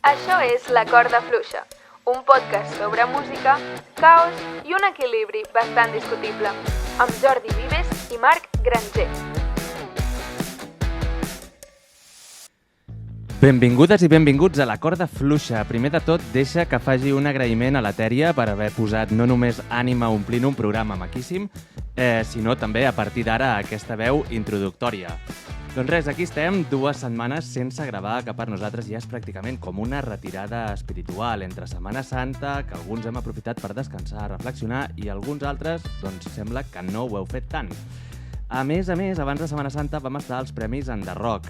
Això és La Corda Fluixa, un podcast sobre música, caos i un equilibri bastant discutible, amb Jordi Vives i Marc Granger. Benvingudes i benvinguts a La Corda Fluixa. Primer de tot, deixa que faci un agraïment a la Tèria per haver posat no només ànima omplint un programa maquíssim, sinó també a partir d'ara aquesta veu introductòria. Doncs res, aquí estem 2 setmanes sense gravar, que per nosaltres ja és pràcticament com una retirada espiritual entre Setmana Santa, que alguns hem aprofitat per descansar, reflexionar, i alguns altres, doncs sembla que no ho heu fet tant. A més, abans de Setmana Santa vam estar als Premis Enderrock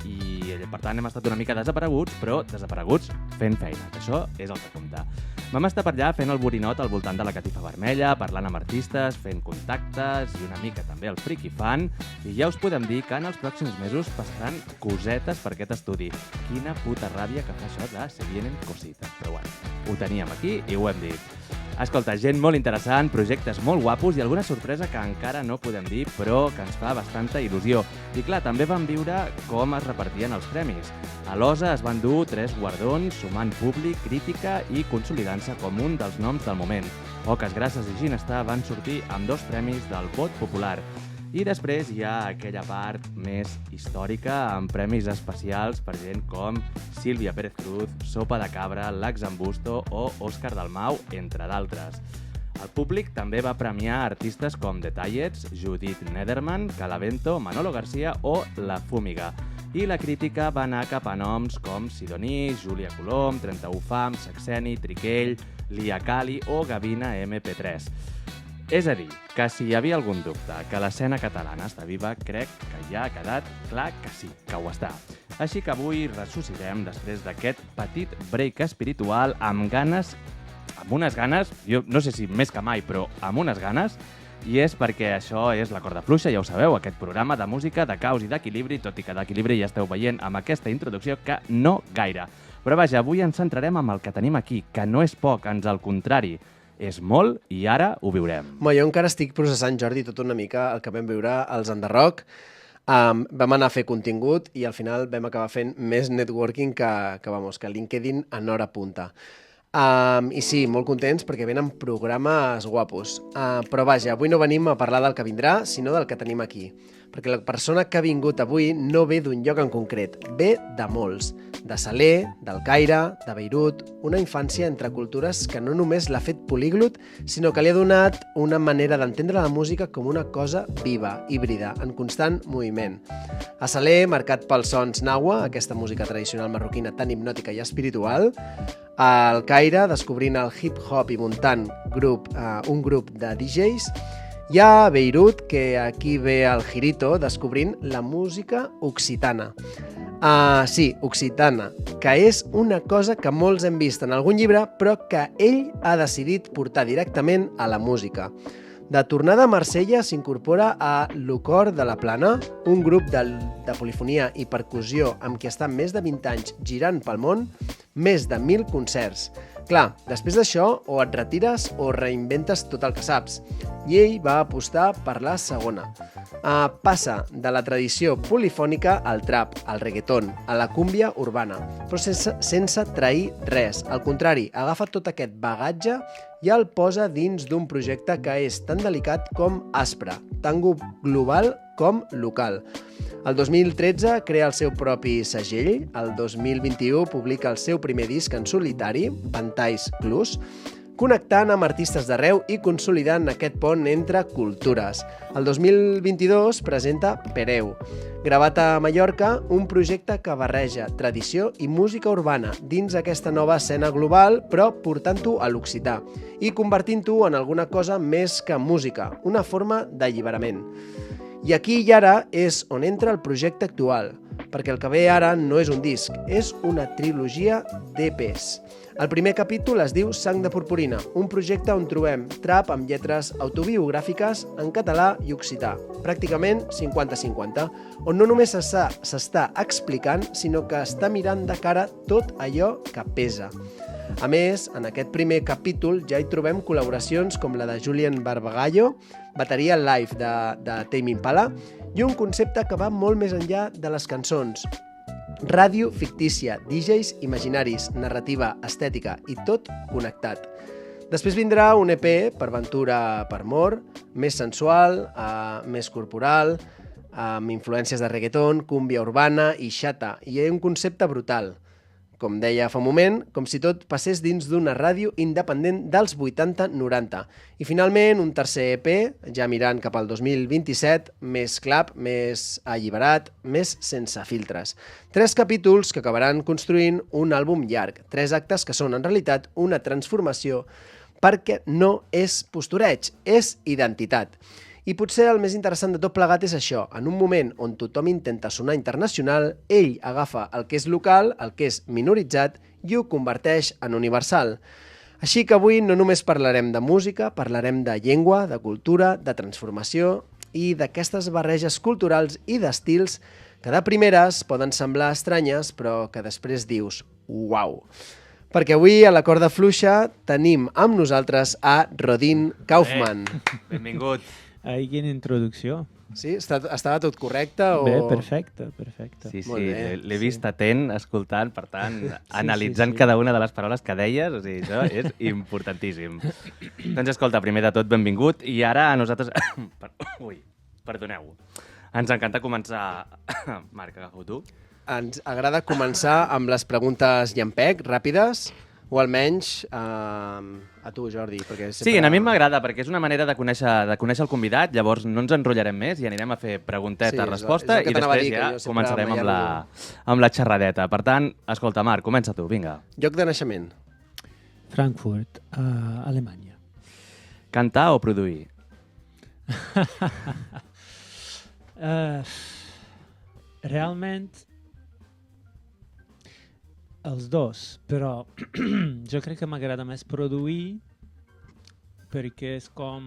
i per tant hem estat una mica desapareguts, però desapareguts fent feina, que això és el que compta. Vam estar per allà fent el borinot al voltant de la catifa vermella, parlant amb artistes, fent contactes i una mica també el friki fan, i ja us podem dir que en els pròxims mesos passaran cosetes per aquest estudi. Quina puta ràbia que fa això de se vienen cosites, però bueno, ho teníem aquí i ho hem dit. Escolta, gent molt interessant, projectes molt guapos i alguna sorpresa que encara no podem dir, però que ens fa bastanta il·lusió. I clar, també vam viure com es repartien els premis. A l'OSA es van dur 3 guardons, sumant públic, crítica i consolidant-se com un dels noms del moment. Oques Grasses i Ginestar van sortir amb 2 premis del vot popular. I després hi ha aquella part més històrica amb premis especials per gent com Sílvia Pérez Cruz, Sopa de Cabra, Lax Ambusto o Òscar Dalmau, entre d'altres. El públic també va premiar artistes com The Tallets, Judith Nederman, Calavento, Manolo García o La Fúmiga. I la crítica va anar cap a noms com Sidoní, Júlia Colom, 31 Fam, Saxeni, Triquell, Lia Cali o Gavina MP3. És a dir, que si hi havia algun dubte que l'escena catalana està viva, crec que ja ha quedat clar que sí, que ho està. Així que avui ressuscitem després d'aquest petit break espiritual amb unes ganes, jo no sé si més que mai, però amb unes ganes, i és perquè això és La Corda Fluixa, ja ho sabeu, aquest programa de música, de caos i d'equilibri, tot i que d'equilibri ja esteu veient amb aquesta introducció que no gaire. Però vaja, avui ens centrarem en el que tenim aquí, que no és poc, ans al contrari, és molt i ara ho viurem. Jo encara estic processant, Jordi, tot una mica el que vam viure als Enderrock. Vam anar a fer contingut i al final vam acabar fent més networking que LinkedIn en hora punta. I sí, molt contents perquè venen programes guapos. Però vaja, avui no venim a parlar del que vindrà, sinó del que tenim aquí. Perquè la persona que ha vingut avui no ve d'un lloc en concret, ve de molts. De Saler, del Caire, de Beirut, una infància entre cultures que no només l'ha fet políglot, sinó que li ha donat una manera d'entendre la música com una cosa viva, híbrida, en constant moviment. A Saler, marcat pels sons nahua, aquesta música tradicional marroquina tan hipnòtica i espiritual. Al Caire, descobrint el hip-hop i muntant un grup de DJs. Hi ha Beirut, que aquí ve el Girito, descobrint la música occitana. Sí, occitana, que és una cosa que molts hem vist en algun llibre, però que ell ha decidit portar directament a la música. De tornada a Marsella s'incorpora a l'Ucor de la Plana, un grup de polifonia i percussió amb qui està més de 20 anys girant pel món, més de 1.000 concerts. Clar, després d'això o et retires o reinventes tot el que saps. I ell va apostar per la segona. Passa de la tradició polifònica al trap, al reggaeton, a la cúmbia urbana, però sense trair res. Al contrari, agafa tot aquest bagatge i el posa dins d'un projecte que és tan delicat com aspre, tan global com local. El 2013 crea el seu propi segell, el 2021 publica el seu primer disc en solitari, Ventalls Clus, connectant amb artistes d'arreu i consolidant aquest pont entre cultures. El 2022 presenta Pereu, gravat a Mallorca, un projecte que barreja tradició i música urbana dins aquesta nova escena global, però portant-ho a l'occità i convertint-ho en alguna cosa més que música, una forma d'alliberament. I aquí i ara és on entra el projecte actual, perquè el que ve ara no és un disc, és una trilogia d'EPs. El primer capítol es diu Sang de Purpurina, un projecte on trobem trap amb lletres autobiogràfiques en català i occità, pràcticament 50-50, on no només s'està explicant, sinó que està mirant de cara tot allò que pesa. A més, en aquest primer capítol ja hi trobem col·laboracions com la de Julian Barbagallo, bateria live de Tame Impala, i un concepte que va molt més enllà de les cançons. ràdio fictícia, DJs imaginaris, narrativa, estètica i tot connectat. Després vindrà un EP per Ventura per Mor, més sensual, més corporal, amb influències de reggaeton, cúmbia urbana i xata, i un concepte brutal. Com deia fa un moment, com si tot passés dins d'una ràdio independent dels 80-90. I finalment, un tercer EP, ja mirant cap al 2027, més clap, més alliberat, més sense filtres. 3 capítols que acabaran construint un àlbum llarg, 3 actes que són en realitat una transformació perquè no és postureig, és identitat. I potser el més interessant de tot plegat és això. En un moment on tothom intenta sonar internacional, ell agafa el que és local, el que és minoritzat, i ho converteix en universal. Així que avui no només parlarem de música, parlarem de llengua, de cultura, de transformació i d'aquestes barreges culturals i d'estils que de primeres poden semblar estranyes, però que després dius «Uau!». Perquè avui a la corda fluixa tenim amb nosaltres a Rodin Kaufman. Benvingut. Ai, quina introducció. Sí? Estava tot correcte? O... Bé, perfecte. Sí, Molt bé, l'he vist atent, escoltant, per tant, analitzant cada una de les paroles que deies, o sigui, això és importantíssim. Doncs escolta, primer de tot, benvingut, i ara a nosaltres... Ui, perdoneu. Ens encanta començar... Marc, agafo tu. Ens agrada començar amb les preguntes llampec, ràpides, o almenys a tu, Jordi. Perquè sempre... Sí, a mi m'agrada, perquè és una manera de conèixer el convidat, llavors no ens enrotllarem més i anirem a fer pregunteta-resposta i després ja començarem amb la xerradeta. Per tant, escolta, Marc, comença tu, vinga. Lloc de naixement. Frankfurt, Alemanya. Cantar o produir? Realment, els dos, però jo crec que m'agrada més produir perquè és com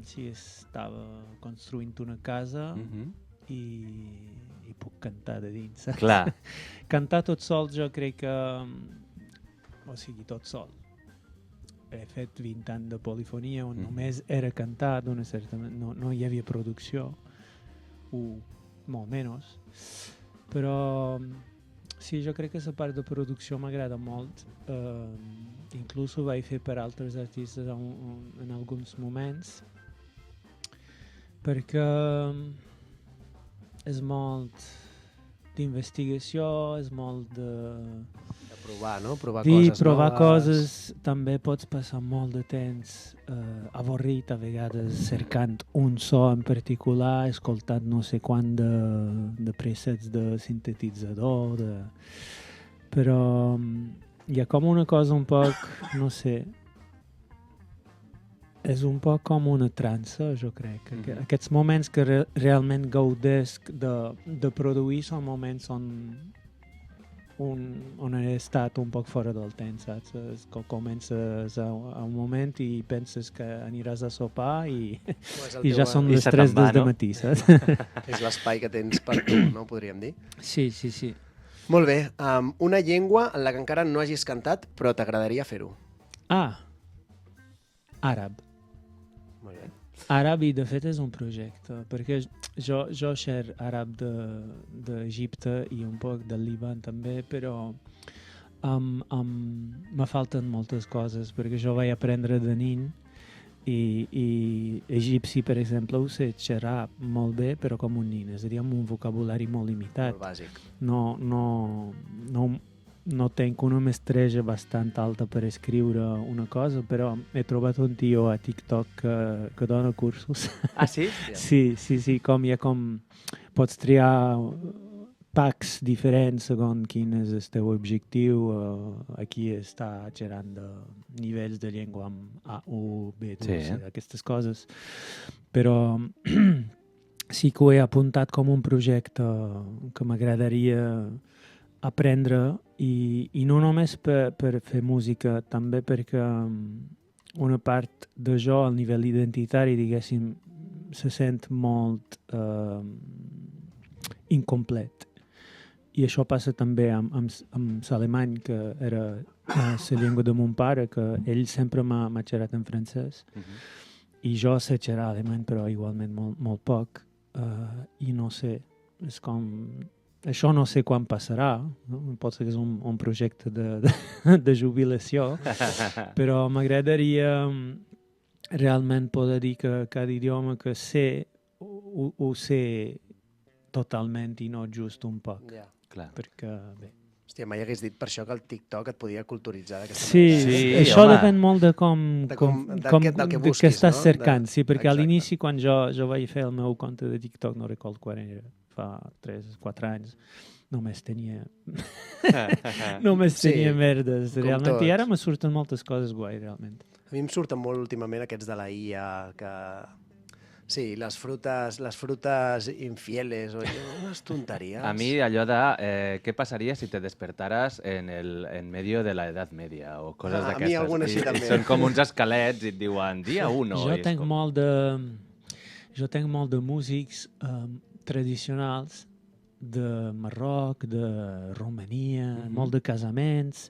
si estava construint una casa i puc cantar de dins, saps? Clar. Cantar tot sol jo crec que... O sigui, tot sol. He fet 20 anys de polifonia on només era cantar d'una certa manera. No hi havia producció, o molt menys, però... Sí, jo crec que la part de producció m'agrada molt. Inclús ho vaig fer per altres artistes en alguns moments, perquè és molt d'investigació, és molt de provar, no? Provar coses. També pots passar molt de temps avorrit, a vegades cercant un so en particular, escoltant no sé quant de presets de sintetitzador, però hi ha com una cosa un poc, no sé, és un poc com una trança, jo crec. Aquests moments que realment gaudesc de produir són moments on he estat un poc fora del temps, saps? Comences a un moment i penses que aniràs a sopar i ja són les 3 del matí, saps? És l'espai que tens per tu, no? Podríem dir. Sí. Molt bé. Una llengua en la que encara no hagis cantat, però t'agradaria fer-ho. Àrab. Molt bé. Àrab, i de fet és un projecte, perquè jo xer àrab d'Egipte i un poc del Líban també, però me falten moltes coses, perquè jo vaig aprendre de nin i egipci, per exemple, ho sé xerrar molt bé, però com un nin, és a dir, amb un vocabulari molt limitat. Molt bàsic. No tenc una mestreja bastant alta per escriure una cosa, però he trobat un tio a TikTok que dona cursos. Ah, sí? Sí, com pots triar packs diferents segons quin és el teu objectiu. Aquí està xerrant de nivells de llengua amb A, U, B, aquestes coses. Però sí que ho he apuntat com un projecte que m'agradaria aprendre i no només per fer música, també perquè una part de jo al nivell identitari, diguéssim, se sent molt incomplet. I això passa també amb l'alemany, que era la llengua de mon pare, que ell sempre m'ha xerrat en francès. I jo sé xerrar alemany, però igualment molt poc. I no sé, és com... això no sé quan passarà, no? Pot ser que és un projecte de jubilació, però m'agradaria realment poder dir que cada idioma que sé ho sé totalment i no just un poc, Ja. Clar. perquè bé. Hòstia, mai hagués dit per això que el TikTok et podia culturitzar d'aquesta Sí, manera. Sí, això home. depèn molt de del que que busquis, estàs no? cercant. Sí, perquè a Exacte. l'inici, quan jo vaig fer el meu compte de TikTok, no recordo quan era, fa 3-4 anys, només tenia Sí, merdes, com realment. tots. I ara me surten moltes coses guai, realment. A mi em surten molt últimament aquests de la IA, que... Sí, les frutes infieles, o unes tonteries. A mi allò de què passaria si te despertaras en medio de la Edad Media o coses A mi d'aquestes. algun així I també. són com uns esquelets i et diuen dia 1. Jo tinc molt de músics tradicionals de Marroc, de Romania, molt de casaments.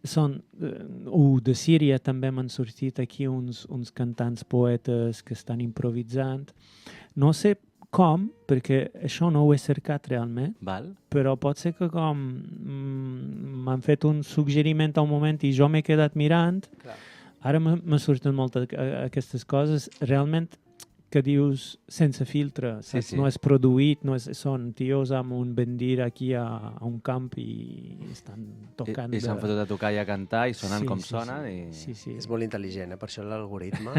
De Síria també m'han sortit aquí uns cantants poetes que estan improvisant. No sé com, perquè això no ho he cercat realment, Val? però pot ser que com m'han fet un suggeriment a un moment i jo m'he quedat mirant. Clar. Ara me surten moltes aquestes coses. Realment que dius sense filtre, saps? Sí. No és produït, són tios amb un bendir aquí a un camp i estan tocant. I s'han fotut a tocar i a cantar i sonen Sí, com sí, sonen. sí. I... Sí. És molt intel·ligent, per això l'algoritme.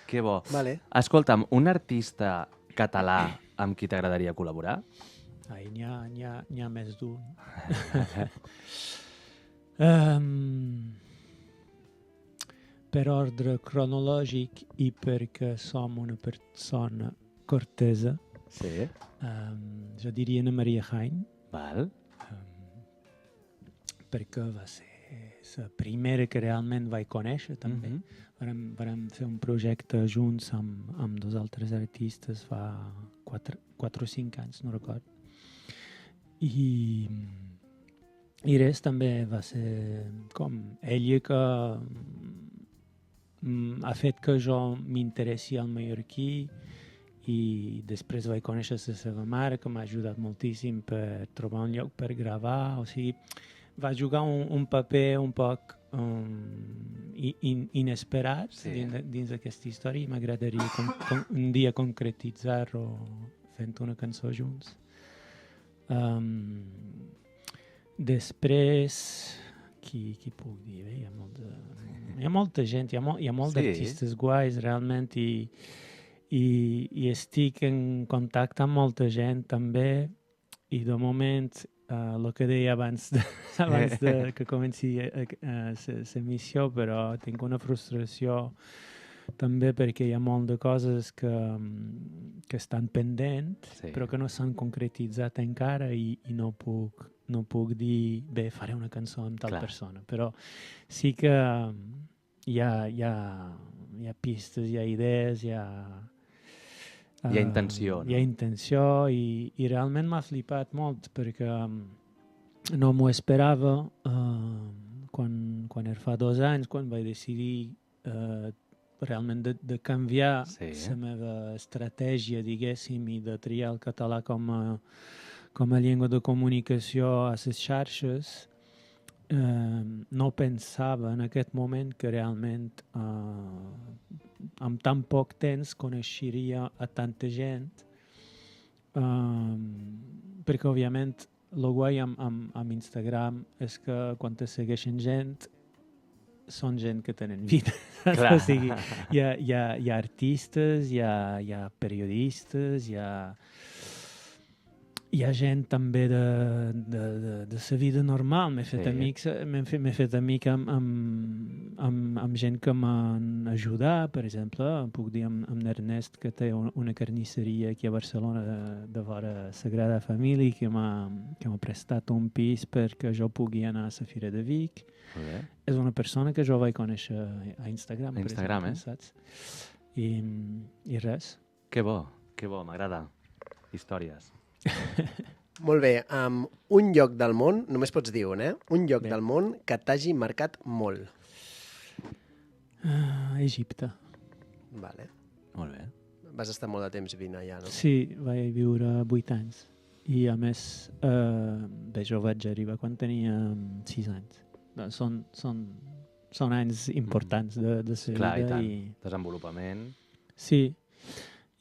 Que bo. Vale. Escolta'm, un artista català amb qui t'agradaria col·laborar? Ai, n'hi ha més d'un. Per ordre cronològic i perquè som una persona cortesa, Sí. jo diria Ana Maria Jaén, Val? perquè va ser la primera que realment vaig conèixer també. Mhm. Vàrem fer un projecte junts amb dos altres artistes fa 4 o 5 anys, no record. I res també va ser com ella que ha fet que jo m'interessi al mallorquí i després vaig conèixer la seva mare, que m'ha ajudat moltíssim per trobar un lloc per gravar. O sigui, va jugar un paper un poc inesperat dins d'aquesta història i m'agradaria un dia concretitzar-ho fent una cançó junts. Després, qui puc dir? Bé, hi ha molta gent, hi ha molt d'artistes guais realment i estic en contacte amb molta gent també i de moment el que deia abans que comenci l'emissió, però tinc una frustració també perquè hi ha molt de coses que estan pendents, però que no s'han concretitzat encara i no puc dir, bé, faré una cançó amb tal persona, però sí que hi ha pistes, hi ha idees, hi ha intenció, no? Hi ha intenció i realment m'ha flipat molt perquè no m'ho esperava quan era fa 2 anys, quan vaig decidir realment de canviar la meva estratègia, diguéssim, i de triar el català com a llengua de comunicació a les xarxes. No pensava en aquest moment que realment amb tan poc temps coneixeria a tanta gent, perquè òbviament el guai amb Instagram és que quan te segueixen gent són gent que tenen vida. O sigui, hi ha artistes, hi ha periodistes, hi ha gent també de la vida normal. M'he fet amic amb gent que m'han ajudat. Per exemple, puc dir amb Ernest, que té una carnisseria aquí a Barcelona de vora Sagrada Família, que m'ha prestat un pis perquè jo pugui anar a la Fira de Vic. És una persona que jo vaig conèixer a Instagram. A Instagram, saps? I res. Que bo, m'agrada. Històries. Molt bé, un lloc del món, només pots dir un, un lloc del món que t'hagi marcat molt. Egipte. Vale. Molt bé. Vas estar molt de temps vivint allà, no? Sí, vaig viure 8 anys. I a més, bé, jo vaig arribar quan tenia 6 anys. Doncs són anys importants de la Clar, i vida. tant. Desenvolupament. Sí,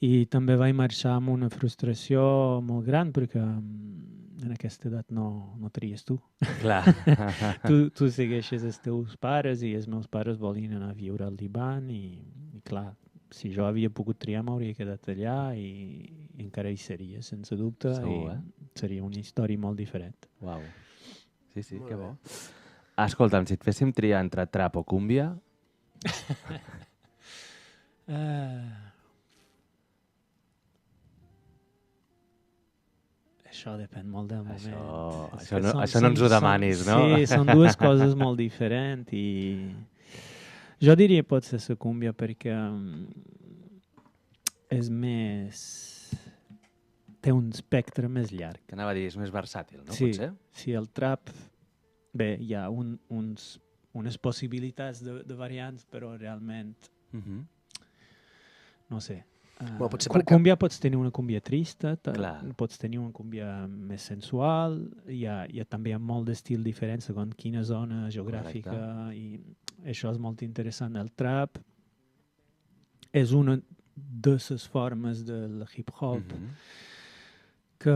i també vaig marxar amb una frustració molt gran perquè en aquesta edat no tries tu. Clar. Tu segueixes els teus pares i els meus pares volien anar a viure al Líban i clar, si jo havia pogut triar m'hauria quedat allà i encara hi seria, sense dubte. Segur, Seria una història molt diferent. Uau. Sí, Molt que bé. bo. Escolta'm, si et féssim triar entre trap o cúmbia, Això depèn molt del moment. És això que això no ens ho demanis, no? Sí, són dues coses molt diferents i jo diria potser la cúmbia perquè és més... té un espectre més llarg. Que anava a dir, és més versàtil, no? Sí, Potser? sí, el trap, bé, hi ha unes possibilitats de variants, però realment, no sé. Bueno, potser perquè- Cúmbia pots tenir una cúmbia trista, Clar. pots tenir una cúmbia més sensual, hi ha també hi ha molt d'estil diferent segons quina zona geogràfica i això és molt interessant. El trap és una de les formes del hip-hop que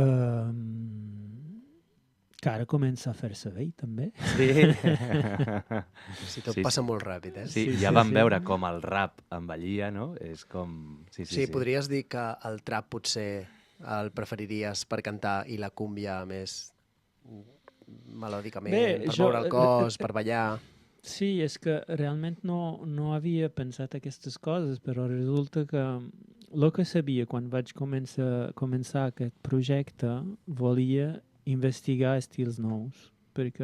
ara comença a fer-se bé, també. Sí. Sí, tot Sí, passa sí. molt ràpid, eh? Sí, Sí, ja sí, vam sí. veure com el rap envellia, no? És com... Sí, podries dir que el trap potser el preferiries per cantar i la cúmbia més melòdicament, Bé, per jo- moure el cos, per ballar... Sí, és que realment no havia pensat aquestes coses, però resulta que el que sabia quan vaig començar aquest projecte volia investigar estils nous, perquè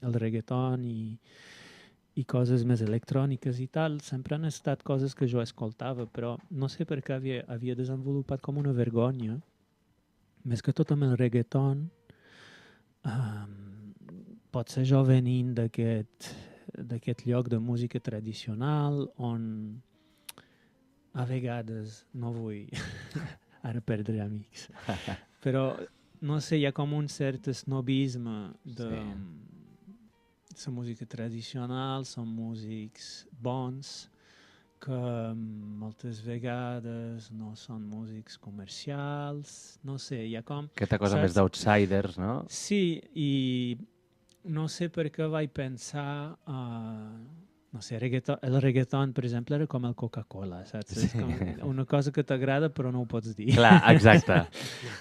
el reggaeton i coses més electròniques i tal sempre han estat coses que jo escoltava, però no sé per què havia desenvolupat com una vergonya, més que tot amb el reggaeton. Potser jo venint d'aquest lloc de música tradicional on a vegades no vull ara perdre amics però no sé, hi ha com un cert snobisme de la música tradicional, són músics bons que moltes vegades no són músics comercials, no sé, hi ha com... Aquesta cosa saps? més d'outsiders, no? Sí, i no sé per què vaig pensar... no sé, el reggaeton, per exemple, era com el Coca-Cola, saps? Sí. És com una cosa que t'agrada però no ho pots dir. Clar, exacte.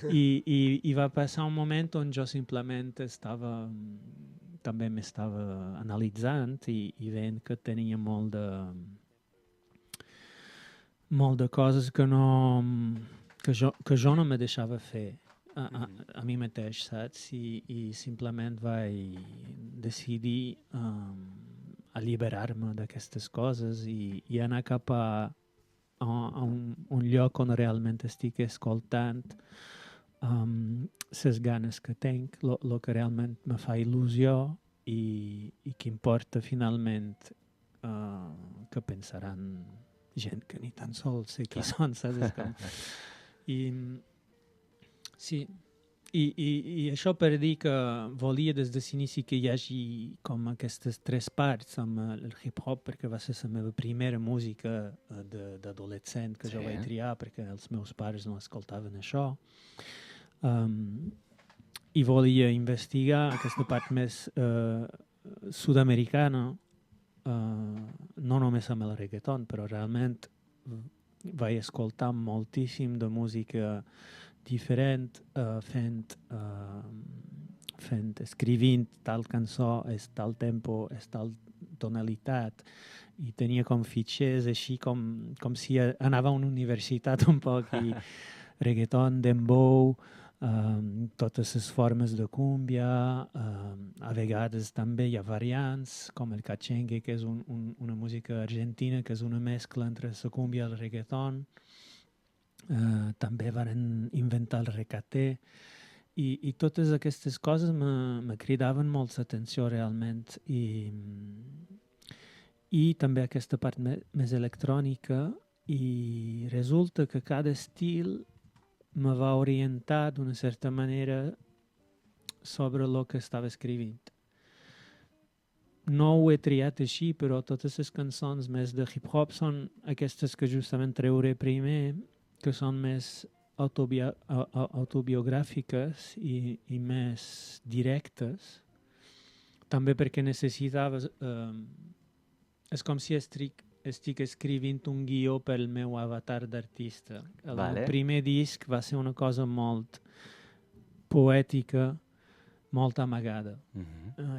I va passar un moment on jo simplement també m'estava analitzant i veient que tenia molt de coses que jo no me deixava fer a mi mateix, saps? I simplement vaig decidir alliberar-me d'aquestes coses i anar cap a un lloc on realment estic escoltant les ganes que tinc, el que realment me fa il·lusió i que importa finalment que pensaran gent que ni tan sols sé qui són, saps? Sí, i això per dir que volia des de l'inici que hi hagi com aquestes tres parts amb el hip-hop, perquè va ser la meva primera música d'adolescent que jo vaig triar, perquè els meus pares no escoltaven això. I volia investigar aquesta part més sud-americana, no només amb el reggaeton, però realment vaig escoltar moltíssim de música diferent, escrivint tal cançó, és tal tempo, és tal tonalitat, i tenia com fitxers així com si anava a una universitat un poc, i reggaeton, dembow, totes les formes de cúmbia, a vegades també hi ha variants, com el cachengue, que és una música argentina, que és una mescla entre la cúmbia i el reggaeton. També van inventar el recaté, i totes aquestes coses me cridaven molt l'atenció realment, i també aquesta part més electrònica, i resulta que cada estil me va orientar d'una certa manera sobre el que estava escrivint. No ho he triat així, però totes les cançons més de hip-hop són aquestes que justament treuré primer, que són més autobiogràfiques i més directes, també perquè necessitava... és com si estic escrivint un guió pel meu avatar d'artista. El meu primer disc va ser una cosa molt poètica, molt amagada.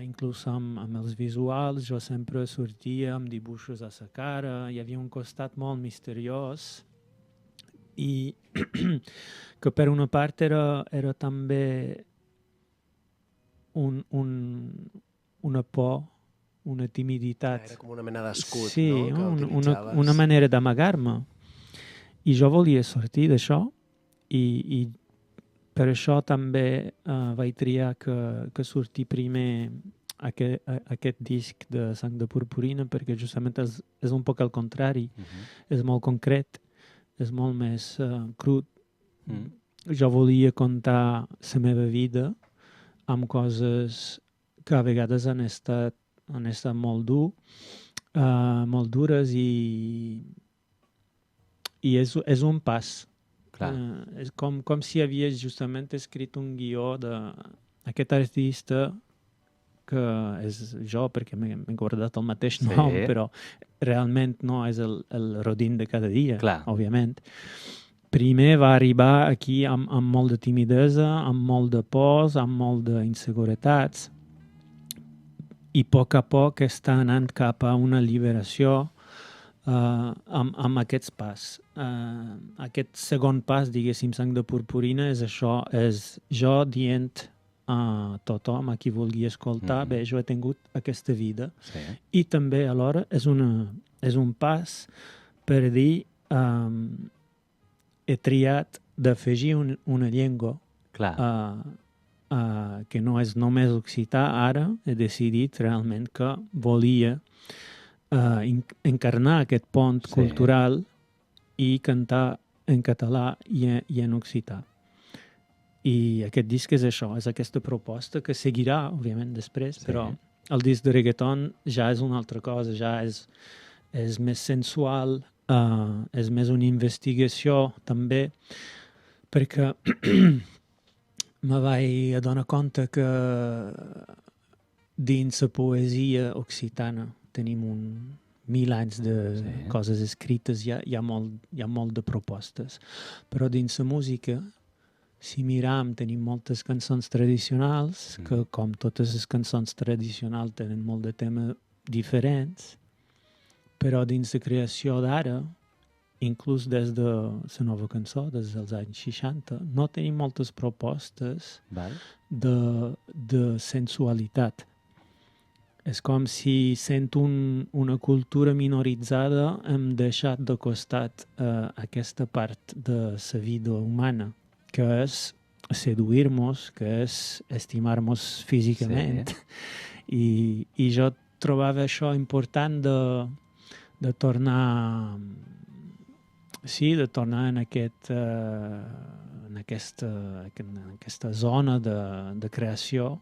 Inclús amb els visuals, jo sempre sortia amb dibuixos a la cara, hi havia un costat molt misteriós i que per una part era també una por, una timiditat. Era com una mena d'escut, sí, no? Que utilitzaves. Una manera d'amagar-me. I jo volia sortir d'això i per això també vaig triar que sortir primer aquest disc de Sang de Purpurina, perquè justament és un poc al contrari. És molt concret, és molt més crud. Jo volia contar la meva vida amb coses que a vegades han estat molt dures i és un pas. És com si havies justament escrit un guió d'aquest artista que és jo, perquè m'he guardat el mateix nom, però realment no és el Rodin de cada dia, òbviament. Primer va arribar aquí amb molt de timidesa, amb molt de pors, amb molt d'inseguretats, i a poc està anant cap a una liberació amb aquests pas. Aquest segon pas, diguéssim, Sang de Purpurina, és això, és jo dient a tothom, a qui vulgui escoltar, bé, jo he tingut aquesta vida. I també, alhora, és un pas per dir he triat d'afegir una llengua que no és només occità. Ara he decidit realment que volia encarnar aquest pont cultural i cantar en català i en occità. I aquest disc és això, és aquesta proposta que seguirà, òbviament, després, però el disc de reggaeton ja és una altra cosa, ja és més sensual, és més una investigació, també, perquè me vaig adonar compte que dins la poesia occitana tenim 1000 anys de coses escrites, hi ha molt de propostes. Però dins la música, si miram, tenim moltes cançons tradicionals, que com totes les cançons tradicionals tenen molt de temes diferents, però dins la creació d'ara, inclús des de la nova cançó, des dels anys 60, no tenim moltes propostes de sensualitat. És com si sent una cultura minoritzada hem deixat de costat aquesta part de la vida humana, que és seduir-nos, que és estimar-nos físicament. I jo trobava això important de tornar en aquesta zona de creació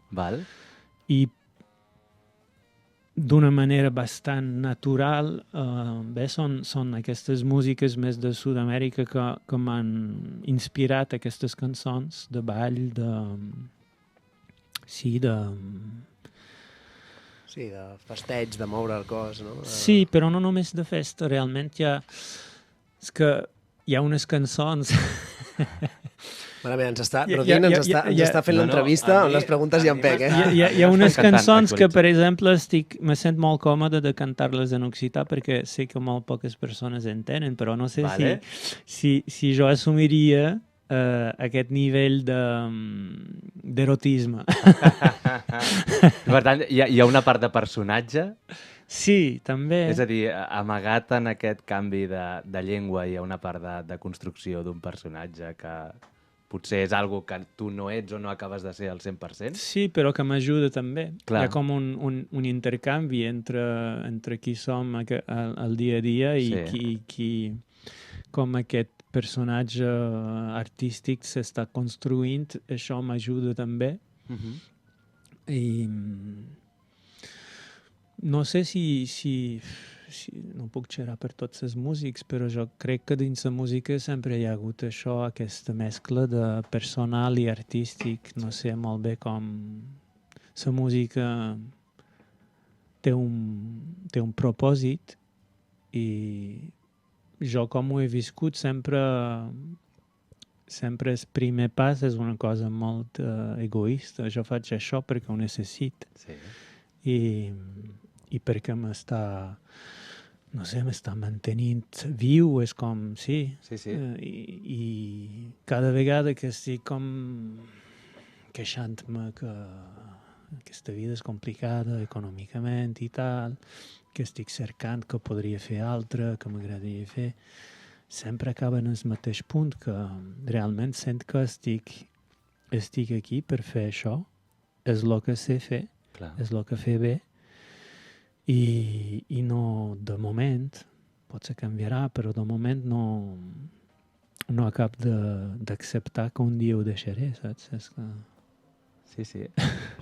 i d'una manera bastant natural. Bé, són aquestes músiques més de Sud-amèrica que m'han inspirat aquestes cançons de ball, Sí, de festeig, de moure el cos, no? Sí, però no només de festa, realment és que hi ha unes cançons... Malament, Rodin ens està fent l'entrevista on les preguntes hi ha en pec, Hi ha unes cançons que, per exemple, me sent molt còmode de cantar-les en occità perquè sé que molt poques persones entenen, però no sé si jo assumiria aquest nivell d'erotisme. Per tant, hi ha una part de personatge? Sí, també. És a dir, amagat en aquest canvi de llengua hi ha una part de construcció d'un personatge que potser és algo que tu no ets o no acabes de ser al 100%? Sí, però que m'ajuda també. Hi ha com un intercanvi entre qui som al dia a dia i qui com aquest personatge artístic s'està construint, això m'ajuda també. I no sé si no puc xerrar per tots els músics, però jo crec que dins la música sempre hi ha hagut això, aquesta mescla de personal i artístic. No sé molt bé com la música té un propòsit i jo com ho he viscut sempre el primer pas és una cosa molt egoista. Jo faig això perquè ho necessito. Sí. I perquè m'està mantenint viu, és com, sí. I cada vegada que estic com queixant-me que aquesta vida és complicada econòmicament i tal, que estic cercant que podria fer altre, que m'agradaria fer, sempre acaba en el mateix punt, que realment sent que estic aquí per fer això, és el que sé fer, és el que fer bé, i no, de moment, potser canviarà, però de moment no acabo d'acceptar que un dia ho deixaré, saps? És que... Sí.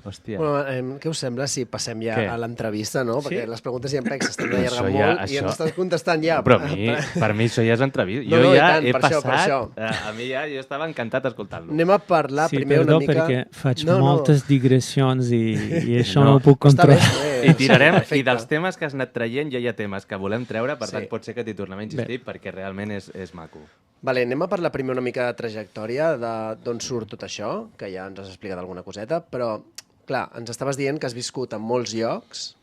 Hòstia. Bueno, què us sembla si passem ja a l'entrevista, no? Perquè les preguntes ja s'estan allargant Això molt i ens estàs contestant ja. Però per mi això ja és entrevista. No, Jo ja tant, he per passat... això. A mi ja, jo estava encantat escoltant-lo. Anem a parlar primer una mica... perquè faig moltes digressions i això no ho puc controlar. I tirarem, i dels temes que has anat traient ja hi ha temes que volem treure, per tant pot ser que t'hi tornem a insistir perquè realment és maco. Vale, anem a parlar primer una mica de trajectòria, d'on surt tot això, que ja ens has explicat alguna coseta, però, clar, ens estaves dient que has viscut en molts llocs,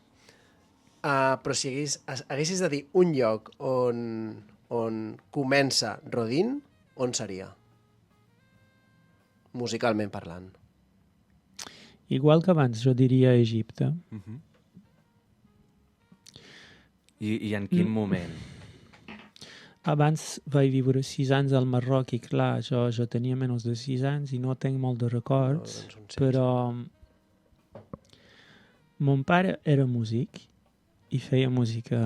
però si haguessis de dir un lloc on comença Rodin, on seria? Musicalment parlant. Igual que abans, jo diria Egipte. I en quin moment? Abans vaig viure 6 anys al Marroc i clar, jo tenia menys de 6 anys i no tinc molt de records, però mon pare era músic i feia música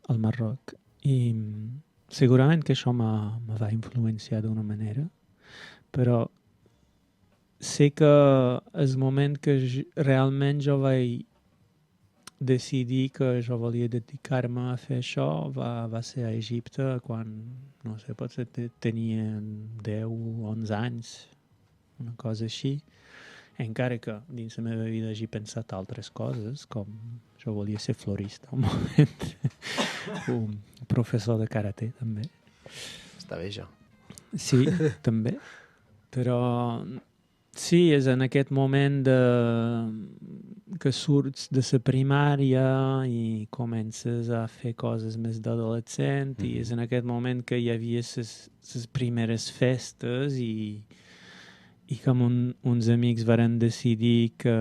al Marroc i segurament que això me va influenciar d'una manera, però sé que el moment que realment jo vaig decidir que jo volia dedicar-me a fer això va ser a Egipte quan, no sé, potser tenia 10 o 11 anys, una cosa així. Encara que dins la meva vida hagi pensat altres coses, com jo volia ser florista un moment, un professor de karate també. Està bé, jo. Sí, també. Però sí, és en aquest moment que surts de la primària i comences a fer coses més d'adolescent i és en aquest moment que hi havia les primeres festes i que uns amics varen decidir que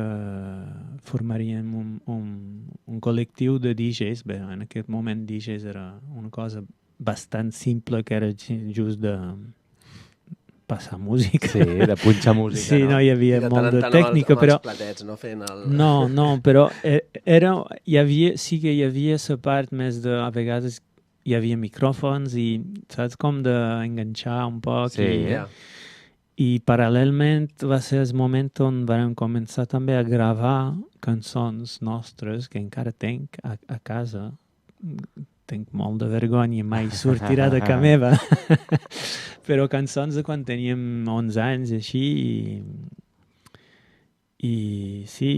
formaríem un col·lectiu de DJs. Bé, en aquest moment DJs era una cosa bastant simple, que era just de passar música. Sí, de punxar música. Sí, no hi havia molt de tècnica, però... Amb els platets, no? Fent el... No, però sí que hi havia la part més de... A vegades hi havia micròfons i saps com d'enganxar un poc. Sí, I paral·lelment va ser el moment on vam començar també a gravar cançons nostres que encara tinc a casa. Tinc molt de vergonya, mai sortirà de casa meva. Però cançons de quan teníem 11 anys, així, i sí.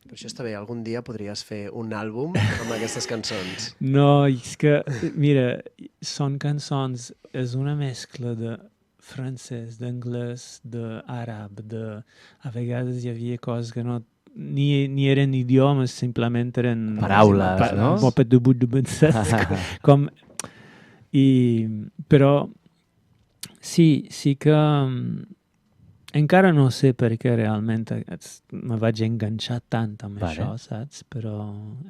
Però això està bé, algun dia podries fer un àlbum amb aquestes cançons. No, és que, mira, són cançons, és una mescla de francès, d'anglès, d'àrab, a vegades hi havia coses que no... Ni eren idiomes, simplement eren... Paraules, no? Com... Però sí que encara no sé per què realment me vaig enganxar tant amb això, saps? Però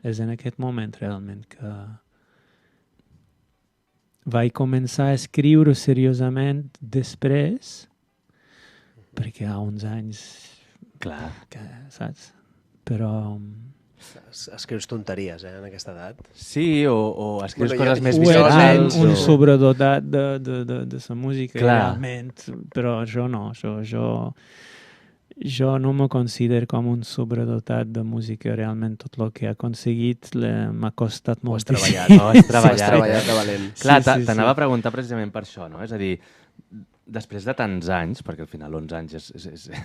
és en aquest moment realment que vaig començar a escriure seriosament després, perquè a uns anys... Clar. Saps? Però Escrius tonteries, en aquesta edat. Sí, o escrius Bueno, coses més Ho era visuals. un o- sobredotat de la música, Clar. realment, però jo no, jo no me considero com un sobredotat de música, realment tot el que he aconseguit m'ha costat Ho has moltíssim. treballat. Ho has Ho treballat. has treballat de valent. Clar, Sí, sí, t'anava sí. a preguntar precisament per això, no? És a dir, després de tants anys, perquè al final 11 anys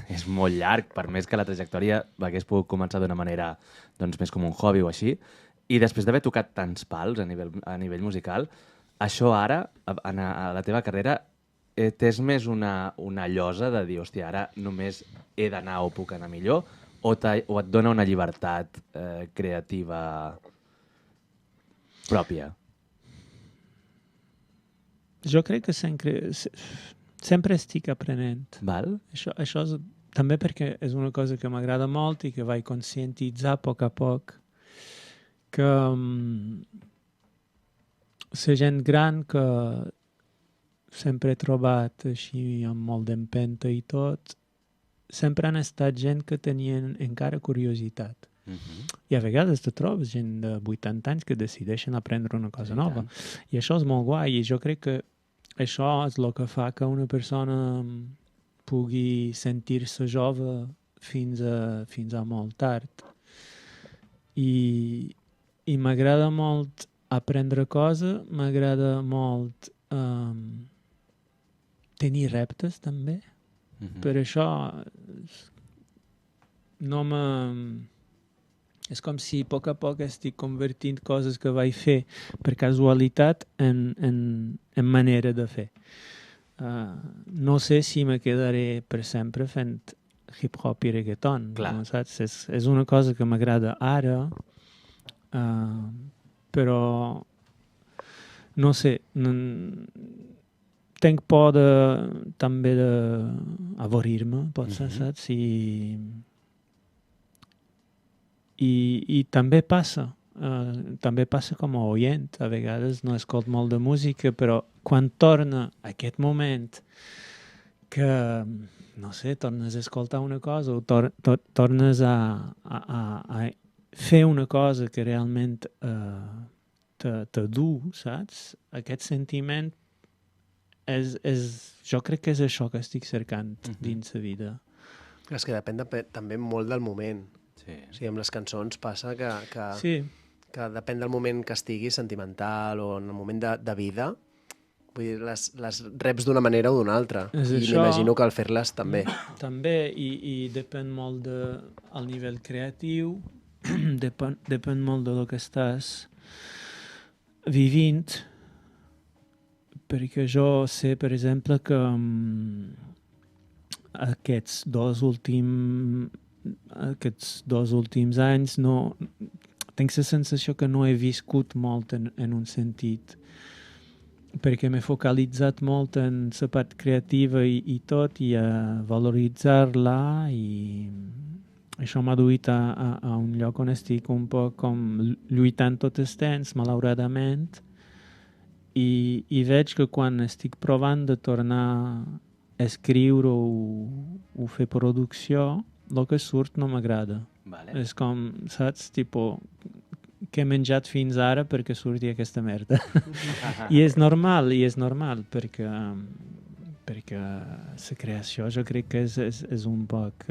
és molt llarg, per més que la trajectòria hagués pogut començar d'una manera doncs, més com un hobby o així, i després d'haver tocat tants pals a nivell musical, això ara, a la teva carrera, t'és més una llosa de dir, hòstia, ara només he d'anar o puc anar millor, o et dona una llibertat creativa pròpia? Jo crec que sempre estic aprenent. Val? Això és també perquè és una cosa que m'agrada molt i que vaig conscientitzar a poc que la gent gran que sempre he trobat així amb molt d'empenta i tot, sempre han estat gent que tenien encara curiositat. I a vegades te trobes gent de 80 anys que decideixen aprendre una cosa nova. I això és molt guai i jo crec que això és el que fa que una persona pugui sentir-se jove fins a molt tard. I m'agrada molt aprendre coses, m'agrada molt tenir reptes també. Per això és com si a poc estic convertint coses que vaig fer per casualitat en manera de fer. No sé si me quedaré per sempre fent hip-hop i reggaeton. No, saps? És una cosa que m'agrada ara, però no sé, tenc por també d'avorrir-me, potser, saps? I també passa com a oient. A vegades no escolto molt de música, però quan torna aquest moment que, no sé, tornes a escoltar una cosa o tornes a fer una cosa que realment te du, saps? Aquest sentiment jo crec que és això que estic cercant dins la vida. És que depèn també molt del moment. Sí. O sigui, amb les cançons passa que depèn del moment que estiguis, sentimental o en el moment de vida, vull dir, les reps d'una manera o d'una altra. I m'imagino que al fer-les també. També, i depèn molt del nivell creatiu, depèn molt del que estàs vivint, perquè jo sé, per exemple, que aquests dos últims anys tinc la sensació que no he viscut molt en un sentit, perquè m'he focalitzat molt en la part creativa i tot, i a valoritzar-la, i això m'ha duit a un lloc on estic un poc com lluitant tot el temps, malauradament, i veig que quan estic provant de tornar a escriure o fer producció, el que surt no m'agrada. Vale. És com, saps, tipus, que he menjat fins ara perquè surti aquesta merda. I és normal, perquè la creació jo crec que és un poc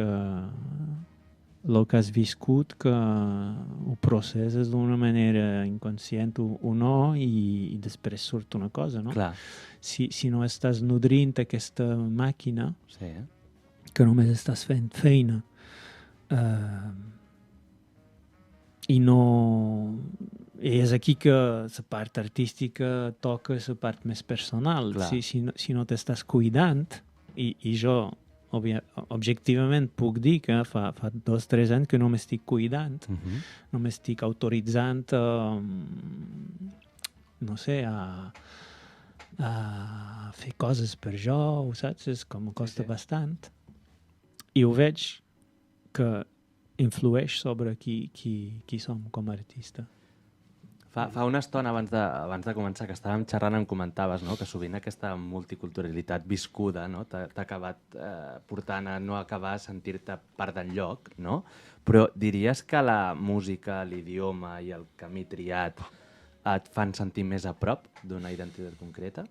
el que has viscut, que ho processes d'una manera inconscient o no, i després surt una cosa, no? Clar. Si no estàs nodrint aquesta màquina, Sí. que només estàs fent feina, i no... I és aquí que la part artística toca la part més personal. Si no t'estàs cuidant, i jo objectivament puc dir que fa 2 o 3 anys que no m'estic cuidant, no m'estic autoritzant no sé, a fer coses per jo, saps? És com em costa bastant. I ho veig que influeix sobre qui som com a artista. Fa una estona abans de començar que estàvem xerrant em comentaves, no?, que sovint aquesta multiculturalitat viscuda, no?, t'ha acabat portant a no acabar a sentir-te part d'enlloc, no? Però diries que la música, l'idioma i el camí triat et fan sentir més a prop d'una identitat concreta?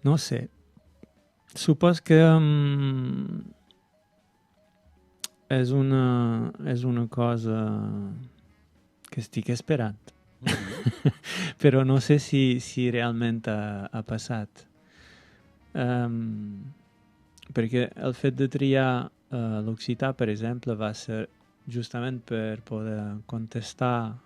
No sé. Supos que és una cosa que estic esperant. Però no sé si realment ha passat. Perquè el fet de triar l'occità, per exemple, va ser justament per poder contestar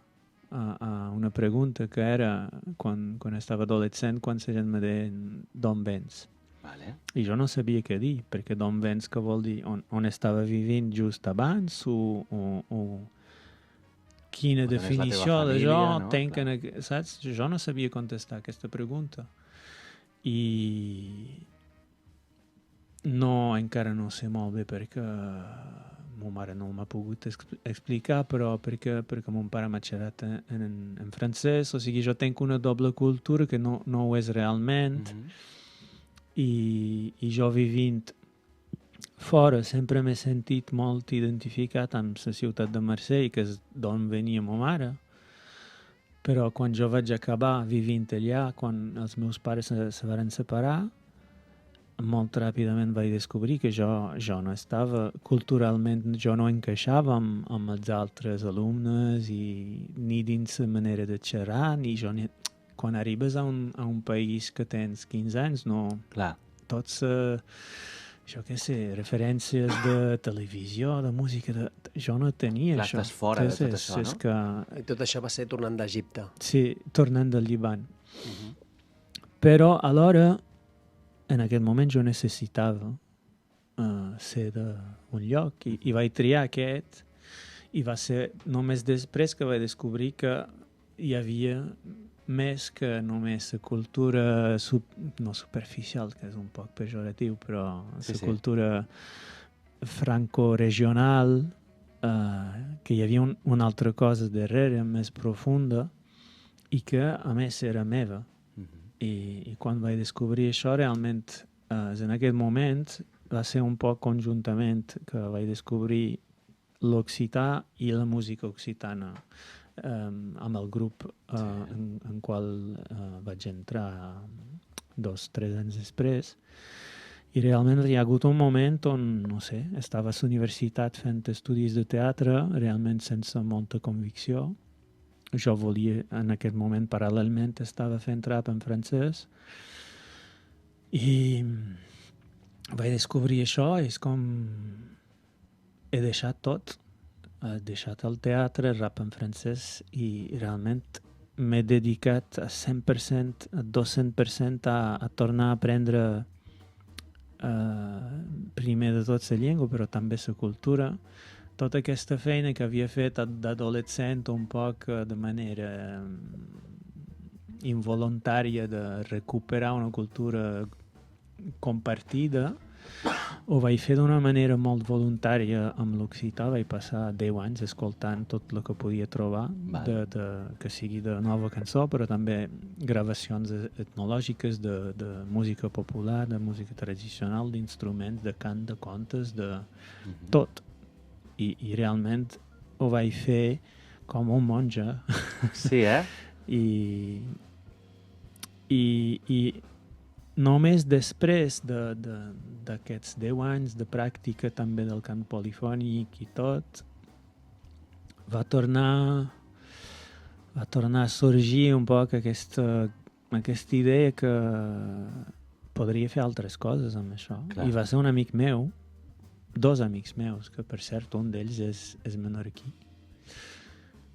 a una pregunta que era quan estava adolescent, quan la gent me deia d'on vens. Vale. I jo no sabia què dir, perquè d'on vens que vol dir on estava vivint just abans o quina O definició família, d'això no? tenc Clar. saps? Jo no sabia contestar aquesta pregunta. I encara no sé molt bé perquè ma mare no m'ha pogut explicar, però perquè mon pare m'ha xerrat en francès, o sigui, jo tenc una doble cultura que no ho és realment. I jo vivint fora sempre m'he sentit molt identificat amb la ciutat de Marsella, que és d'on venia ma mare. Però quan jo vaig acabar vivint allà, quan els meus pares se van separar, molt ràpidament vaig descobrir que jo no estava culturalment, jo no encaixava amb els altres alumnes ni dins la manera de xerrar, ni jo ni... Quan arribes a un país que tens 15 anys, no... Clar. Tots, jo què sé, referències de televisió, de música... Jo no tenia Clar, això. estàs fora de tot això, no? És que... I tot això va ser tornant d'Egipte. Sí, tornant del Líban. Però alhora, en aquest moment jo necessitava ser d'un lloc i vaig triar aquest i va ser només després que vaig descobrir que hi havia més que només la cultura no superficial, que és un poc pejoratiu, però la cultura franco-regional, que hi havia una altra cosa darrere, més profunda, i que, a més, era meva. I quan vaig descobrir això, realment, en aquest moment, va ser un poc conjuntament que vaig descobrir l'occità i la música occitana amb el grup en qual vaig entrar 2-3 anys després. I realment hi ha hagut un moment on, no sé, estava a la universitat fent estudis de teatre, realment sense molta convicció. Jo volia, en aquest moment, paral·lelment, estava fent rap en francès. I vaig descobrir això, és com... He deixat tot. He deixat el teatre, el rap en francès, i realment m'he dedicat a 100%, a 200% a tornar a aprendre primer de tot la llengua, però també la cultura. Tota aquesta feina que havia fet d'adolescent un poc de manera involuntària de recuperar una cultura compartida, ho vaig fer d'una manera molt voluntària amb l'occità. Vaig passar 10 anys escoltant tot el que podia trobar, que sigui de nova cançó, però també gravacions etnològiques de música popular, de música tradicional, d'instruments, de cant, de contes, de tot. I realment ho vaig fer com un monge. Sí, I només després d'aquests 10 anys de pràctica també del cant polifònic i tot, va tornar a sorgir un poc aquesta idea que podria fer altres coses amb això. Clar. I va ser un amic meu, 2 amics meus, que per cert un d'ells és menorquí,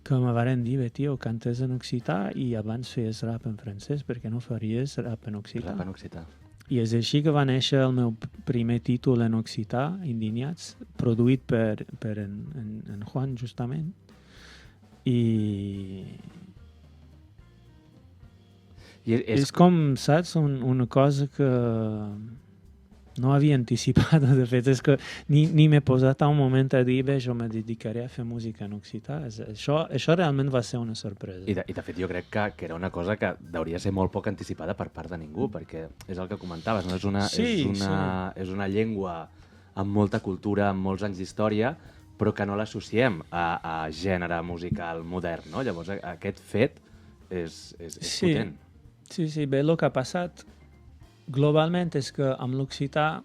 que me varen dir, tio, cantes en occità i abans feies rap en francès, perquè no faries rap en occità? Rap en occità. I és així que va néixer el meu primer títol en occità, Indignats, produït per en Juan, justament. I és com, saps, una cosa que no havia anticipat, de fet, és que ni m'he posat a un moment a dir, bé, jo me dedicaré a fer música en occità. Això realment va ser una sorpresa. I de fet jo crec que era una cosa que hauria de ser molt poc anticipada per part de ningú, perquè és el que comentaves, no? És una llengua amb molta cultura, amb molts anys d'història, però que no l'associem a gènere musical modern, no? Llavors aquest fet és potent. Sí, bé, el que ha passat globalment és que amb l'occità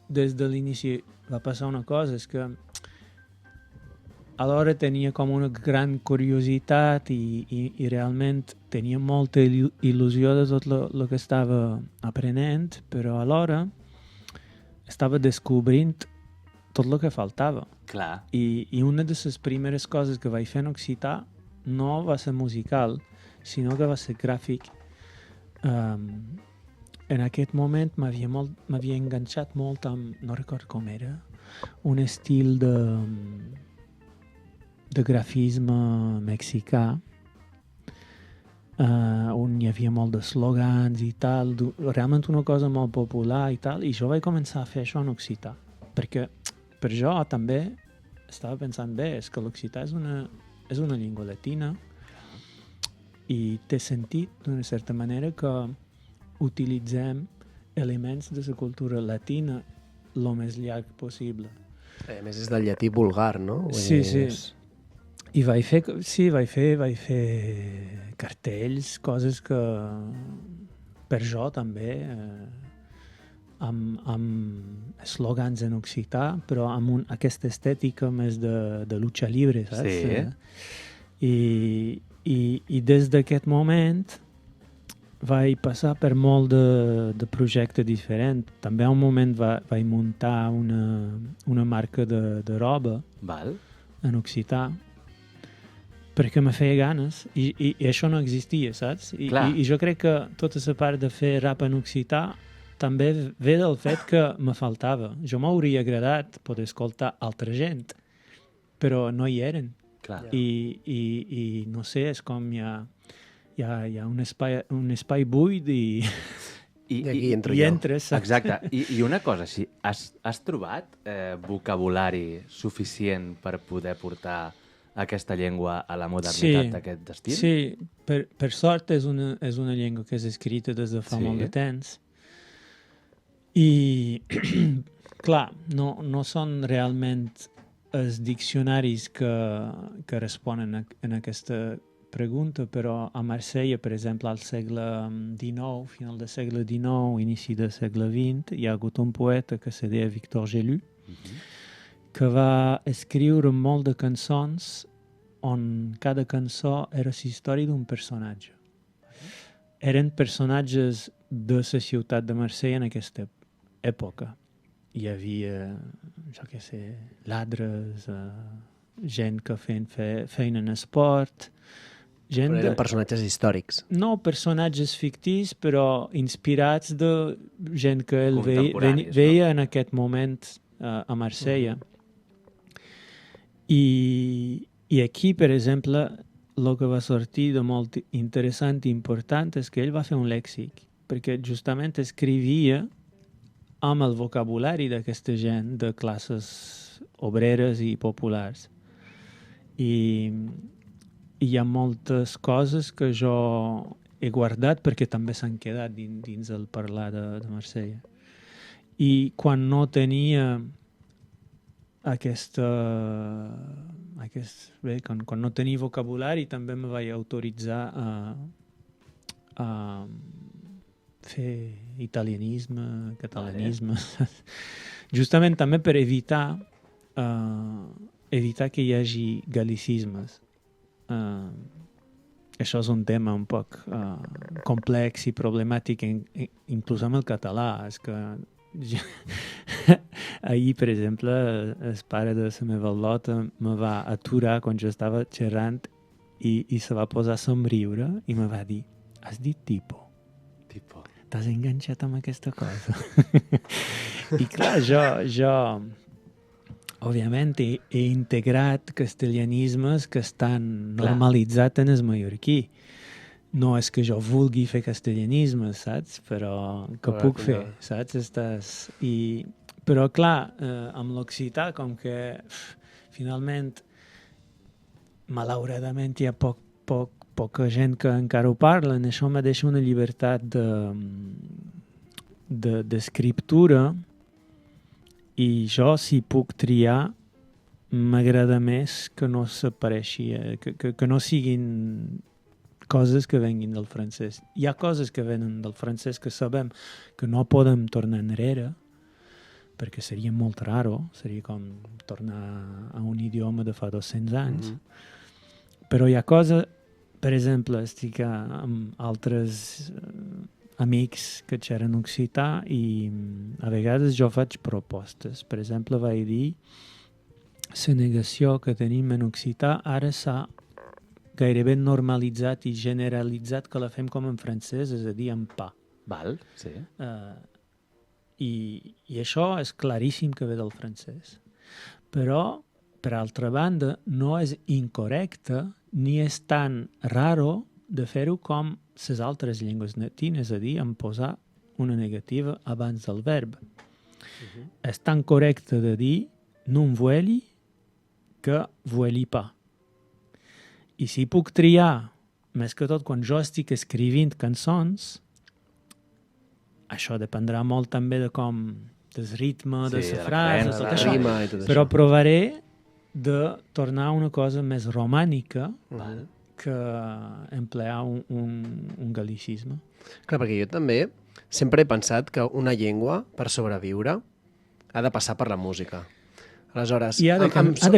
des de l'inici va passar una cosa, és que alhora tenia com una gran curiositat i realment tenia molta il·lusió de tot el que estava aprenent, però alhora estava descobrint tot el que faltava. Clar. I una de les primeres coses que vaig fer en occità no va ser musical, sinó que va ser gràfic. En aquest moment m'havia enganxat molt amb, no record com era, un estil de grafisme mexicà, on hi havia molt d'eslògans i tal, realment una cosa molt popular i tal, i jo vaig començar a fer això en occità, perquè per jo també estava pensant, bé, és que l'occità és una llengua latina i té sentit, d'una certa manera, que utilitzem elements de la cultura latina el més llarg possible. A més, és del llatí vulgar, no? Sí. I vaig fer cartells, coses que per jo també, amb eslògans en occità, però amb aquesta estètica més de lucha libre, saps? Sí. I des d'aquest moment vaig passar per molt de projectes diferents. També a un moment vaig muntar una marca de roba en occità, perquè me feia ganes, i això no existia, saps? I jo crec que tota la part de fer rap en occità també ve del fet que me faltava. Jo m'hauria agradat poder escoltar altra gent, però no hi eren. Clar. I no sé, és com hi ha un espai buit i aquí entro i jo. entres. Saps? Exacte. I una cosa, si has trobat vocabulari suficient per poder portar aquesta llengua a la modernitat d'aquest estil? Sí, per sort és una llengua que és escrita des de fa molt de temps. I, clar, no són realment els diccionaris que responen en aquesta pregunta, però a Marsella, per exemple, al segle XIX, final del segle XIX, inici del segle XX, hi ha hagut un poeta que se deia Victor Gelu, que va escriure molt de cançons on cada cançó era la història d'un personatge. Eren personatges de la ciutat de Marsella en aquesta època. Hi havia, jo què sé, ladres, gent que feien en esport, gent... Però eren personatges històrics. No personatges ficticis, però inspirats de gent que ell veia en aquest moment a Marsella. I aquí, per exemple, el que va sortir de molt interessant i important és que ell va fer un lèxic, perquè justament escrivia amb el vocabulari d'aquesta gent de classes obreres i populars. I hi ha moltes coses que jo he guardat perquè també s'han quedat dins el parlar de Marsella. I quan no tenia quan no tenia vocabulari també me vaig autoritzar a fer italianisme, catalanisme, justament també per evitar que hi hagi gal·licismes. Això és un tema un poc complex i problemàtic, inclús amb el català. És que ahir, per exemple, el pare de la meva lota me va aturar quan jo estava xerrant i se va posar a somriure i me va dir: has dit tipo? T'has enganxat amb aquesta cosa. I clar, jo òbviament he integrat castellanismes que estan normalitzats en el mallorquí. no és que jo vulgui fer castellanisme, saps? Però que puc fer, saps? Però clar, amb l'occità, com que finalment, malauradament, hi ha poca gent que encara ho parla, això me deixa una llibertat d'escriptura i jo, si puc triar, m'agrada més que no s'apareixi, que no siguin coses que venguin del francès. Hi ha coses que venen del francès que sabem que no podem tornar enrere, perquè seria molt raro, seria com tornar a un idioma de fa 200 anys. Però hi ha coses, per exemple, estic amb altres amics que xerren occità i a vegades jo faig propostes. Per exemple, vaig dir la negació que tenim en occità ara s'ha gairebé normalitzat i generalitzat que la fem com en francès, és a dir, en pa. Val, sí. I això és claríssim que ve del francès. Però, per altra banda, no és incorrecte ni és tan raro de fer-ho com les altres llengües llatines, és a dir, en posar una negativa abans del verb. És tan correcte de dir non vueli que vueli pas. I si puc triar, més que tot quan jo estic escrivint cançons, això dependrà molt també de com, del ritme, de la frase, tot això. Però provaré de tornar a una cosa més romànica que emplear un gal·licisme. Clar, perquè jo també sempre he pensat que una llengua, per sobreviure, ha de passar per la música. Aleshores, I ha de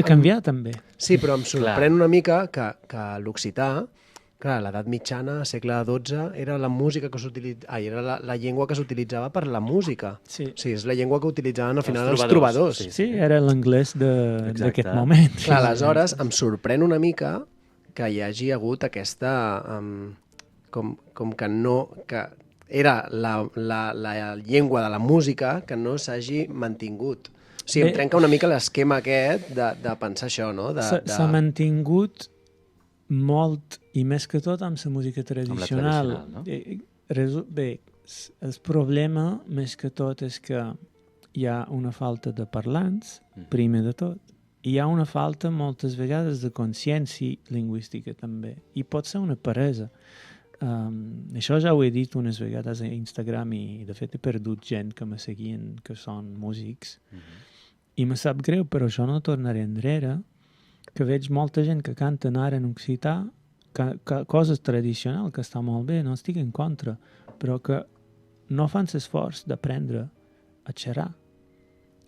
canviar també. Sí, però em sorprèn una mica que l'occità, clar, a l'edat mitjana, segle XII, era la música que era la llengua que s'utilitzava per la música. Sí. O sigui, és la llengua que utilitzaven al final els trobadors. Sí, era l'anglès d'aquest moment. Clar, aleshores em sorprèn una mica que hi hagi hagut aquesta... com que no... que era la llengua de la música que no s'hagi mantingut. O sigui, em trenca una mica l'esquema aquest de pensar això, no? S'ha mantingut molt, i més que tot amb la música tradicional. No? Bé, el problema, més que tot, és que hi ha una falta de parlants, primer de tot, i hi ha una falta, moltes vegades, de consciència lingüística, també. I pot ser una peresa. Això ja ho he dit unes vegades a Instagram i, de fet, he perdut gent que me seguien, que són músics, i me sap greu, però això no tornaré enrere, que veig molta gent que canten ara en occità, coses tradicionals, que està molt bé, no estic en contra, però que no fan l'esforç d'aprendre a xerrar.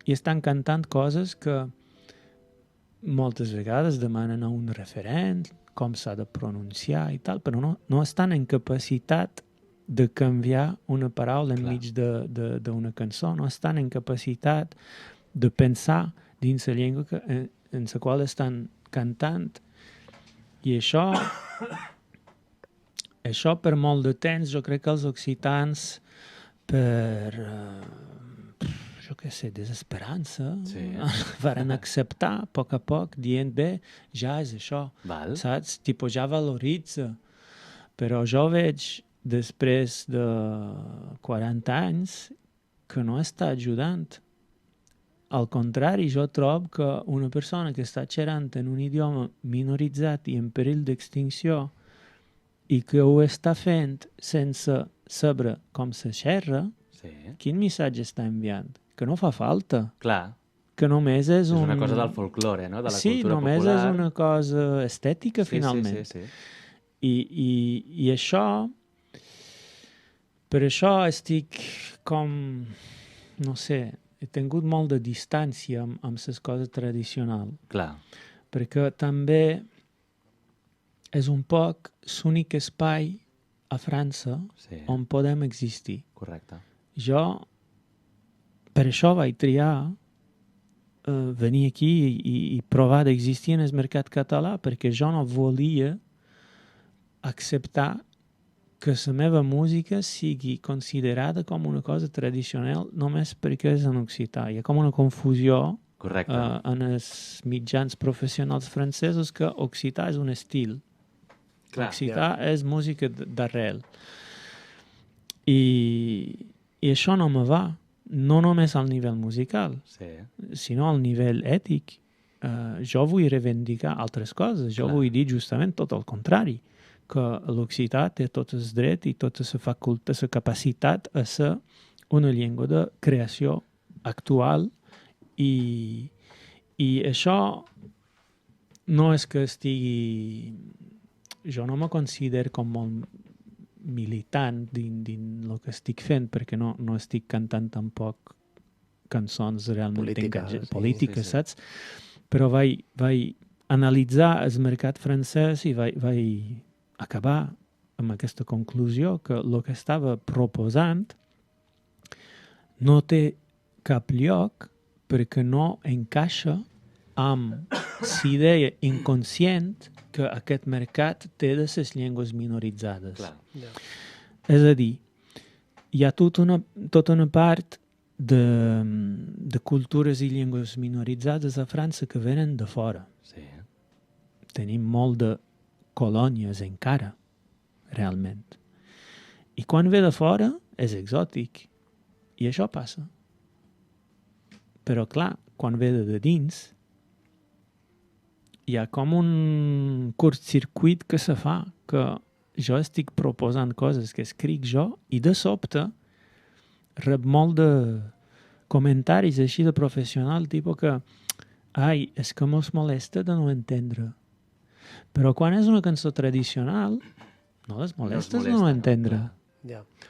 I estan cantant coses que moltes vegades demanen a un referent, com s'ha de pronunciar i tal, però no estan en capacitat de canviar una paraula enmig d'una cançó, no estan en capacitat de pensar dins la llengua en la qual estan cantant. I això per molt de temps, jo crec que els occitans, per, jo què sé, desesperança, varen acceptar a poc, dient, bé, ja és això, saps? Tipo, ja valoritza. Però jo veig, després de 40 anys, que no està ajudant. Al contrari, jo trobo que una persona que està xerrant en un idioma minoritzat i en perill d'extinció i que ho està fent sense saber com se xerra, quin missatge està enviant? Que no fa falta. Clar. Que només és una cosa del folklore, no? De la cultura popular. Sí, només és una cosa estètica, finalment. Sí. I això... Per això estic com... No sé... He tingut molt de distància amb les coses tradicionals. Clar. Perquè també és un poc l'únic espai a França on podem existir. Correcte. Jo, per això vaig triar venir aquí i provar d'existir en el mercat català, perquè jo no volia acceptar que la meva música sigui considerada com una cosa tradicional només perquè és en occità. Hi ha com una confusió en els mitjans professionals francesos que occità és un estil. L'occità és música d'arrel. I això no me va, no només al nivell musical, sinó al nivell ètic. Jo vull reivindicar altres coses, jo vull dir justament tot el contrari, que l'occità té tot el dret i tota la facultat, la capacitat a ser una llengua de creació actual i això no és que estigui... Jo no me considero com molt militant dins el que estic fent, perquè no estic cantant tampoc cançons realment polítiques, saps? Però vaig analitzar el mercat francès i vaig acabar amb aquesta conclusió que el que estava proposant no té cap lloc perquè no encaixa amb l'idea inconscient que aquest mercat té de les llengües minoritzades. És a dir, hi ha tota una part de cultures i llengües minoritzades a França que venen de fora. Tenim molt de colònies encara, realment. I quan ve de fora és exòtic. I això passa. Però clar, quan ve de dins hi ha com un curtcircuit que se fa, que jo estic proposant coses que escric jo i de sobte rep molt de comentaris així de professional, tipus que és que mos molesta de no entendre. Però quan és una cançó tradicional, no les molestes de no entendre.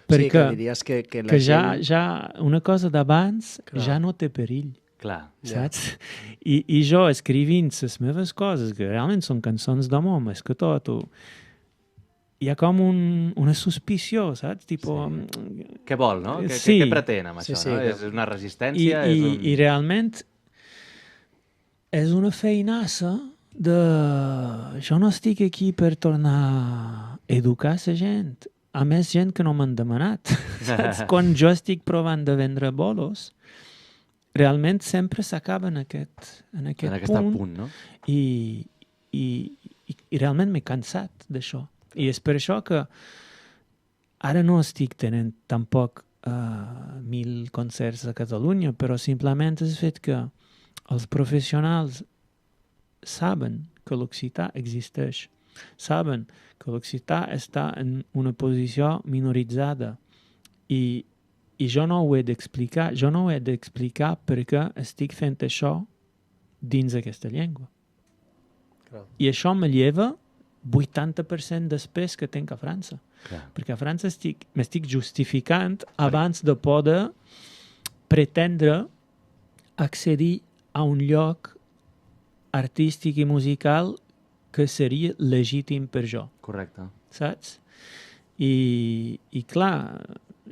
Perquè que ja una cosa d'abans ja no té perill. Saps? I jo escrivint les meves coses, que realment són cançons d'amor, més que tot, hi ha com una suspició, saps? Què vol, no? Què pretén amb això? És una resistència? I realment és una feinassa de... Jo no estic aquí per tornar a educar la gent. A més, gent que no m'han demanat. Saps? Quan jo estic provant de vendre bolos, realment sempre s'acaba en aquest punt, no? I realment m'he cansat d'això. I és per això que ara no estic tenint tampoc 1.000 concerts a Catalunya, però simplement és el fet que els professionals saben que l'occità existeix, saben que l'occità està en una posició minoritzada i jo no ho he d'explicar perquè estic fent això dins aquesta llengua. I això me lleva 80% d'espès que tinc a França. Perquè a França m'estic justificant abans de poder pretendre accedir a un lloc artístic i musical que seria legítim per jo. Correcte. Saps? I clar,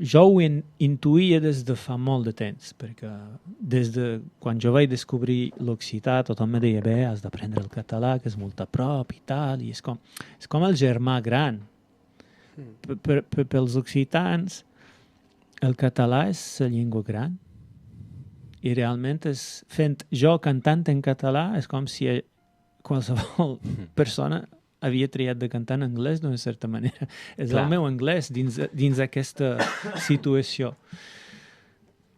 jo ho intuïa des de fa molt de temps, perquè des de quan jo vaig descobrir l'occità tothom me deia, bé, has d'aprendre el català, que és molt a prop i tal, i és com el germà gran. Pels occitans, el català és la llengua gran. I realment jo cantant en català és com si qualsevol persona havia triat de cantar en anglès d'una certa manera. És el meu anglès dins aquesta situació.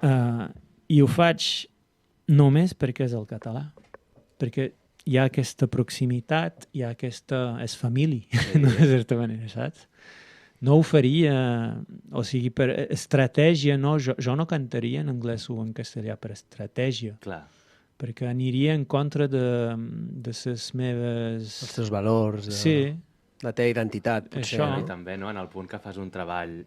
I ho faig només perquè és el català. Perquè hi ha aquesta proximitat, hi ha aquesta... és família, d'una certa manera, saps? No ho faria... O sigui, per estratègia, no. Jo no cantaria en anglès o en castellà per estratègia. Clar. Perquè aniria en contra de les meves... Els teus valors, la teva identitat, potser. Això. I també, no?, en el punt que fas un treball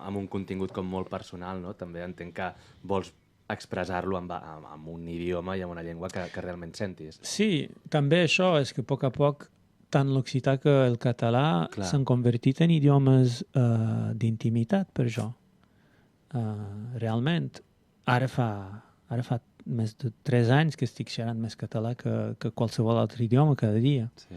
amb un contingut com molt personal, no?, també entenc que vols expressar-lo amb un idioma i amb una llengua que realment sentis. Sí, també això és que a poc tant l'occità que el català s'han convertit en idiomes d'intimitat per jo. Realment. Ara fa més de 3 anys que estic xerrant més català que qualsevol altre idioma cada dia. Sí.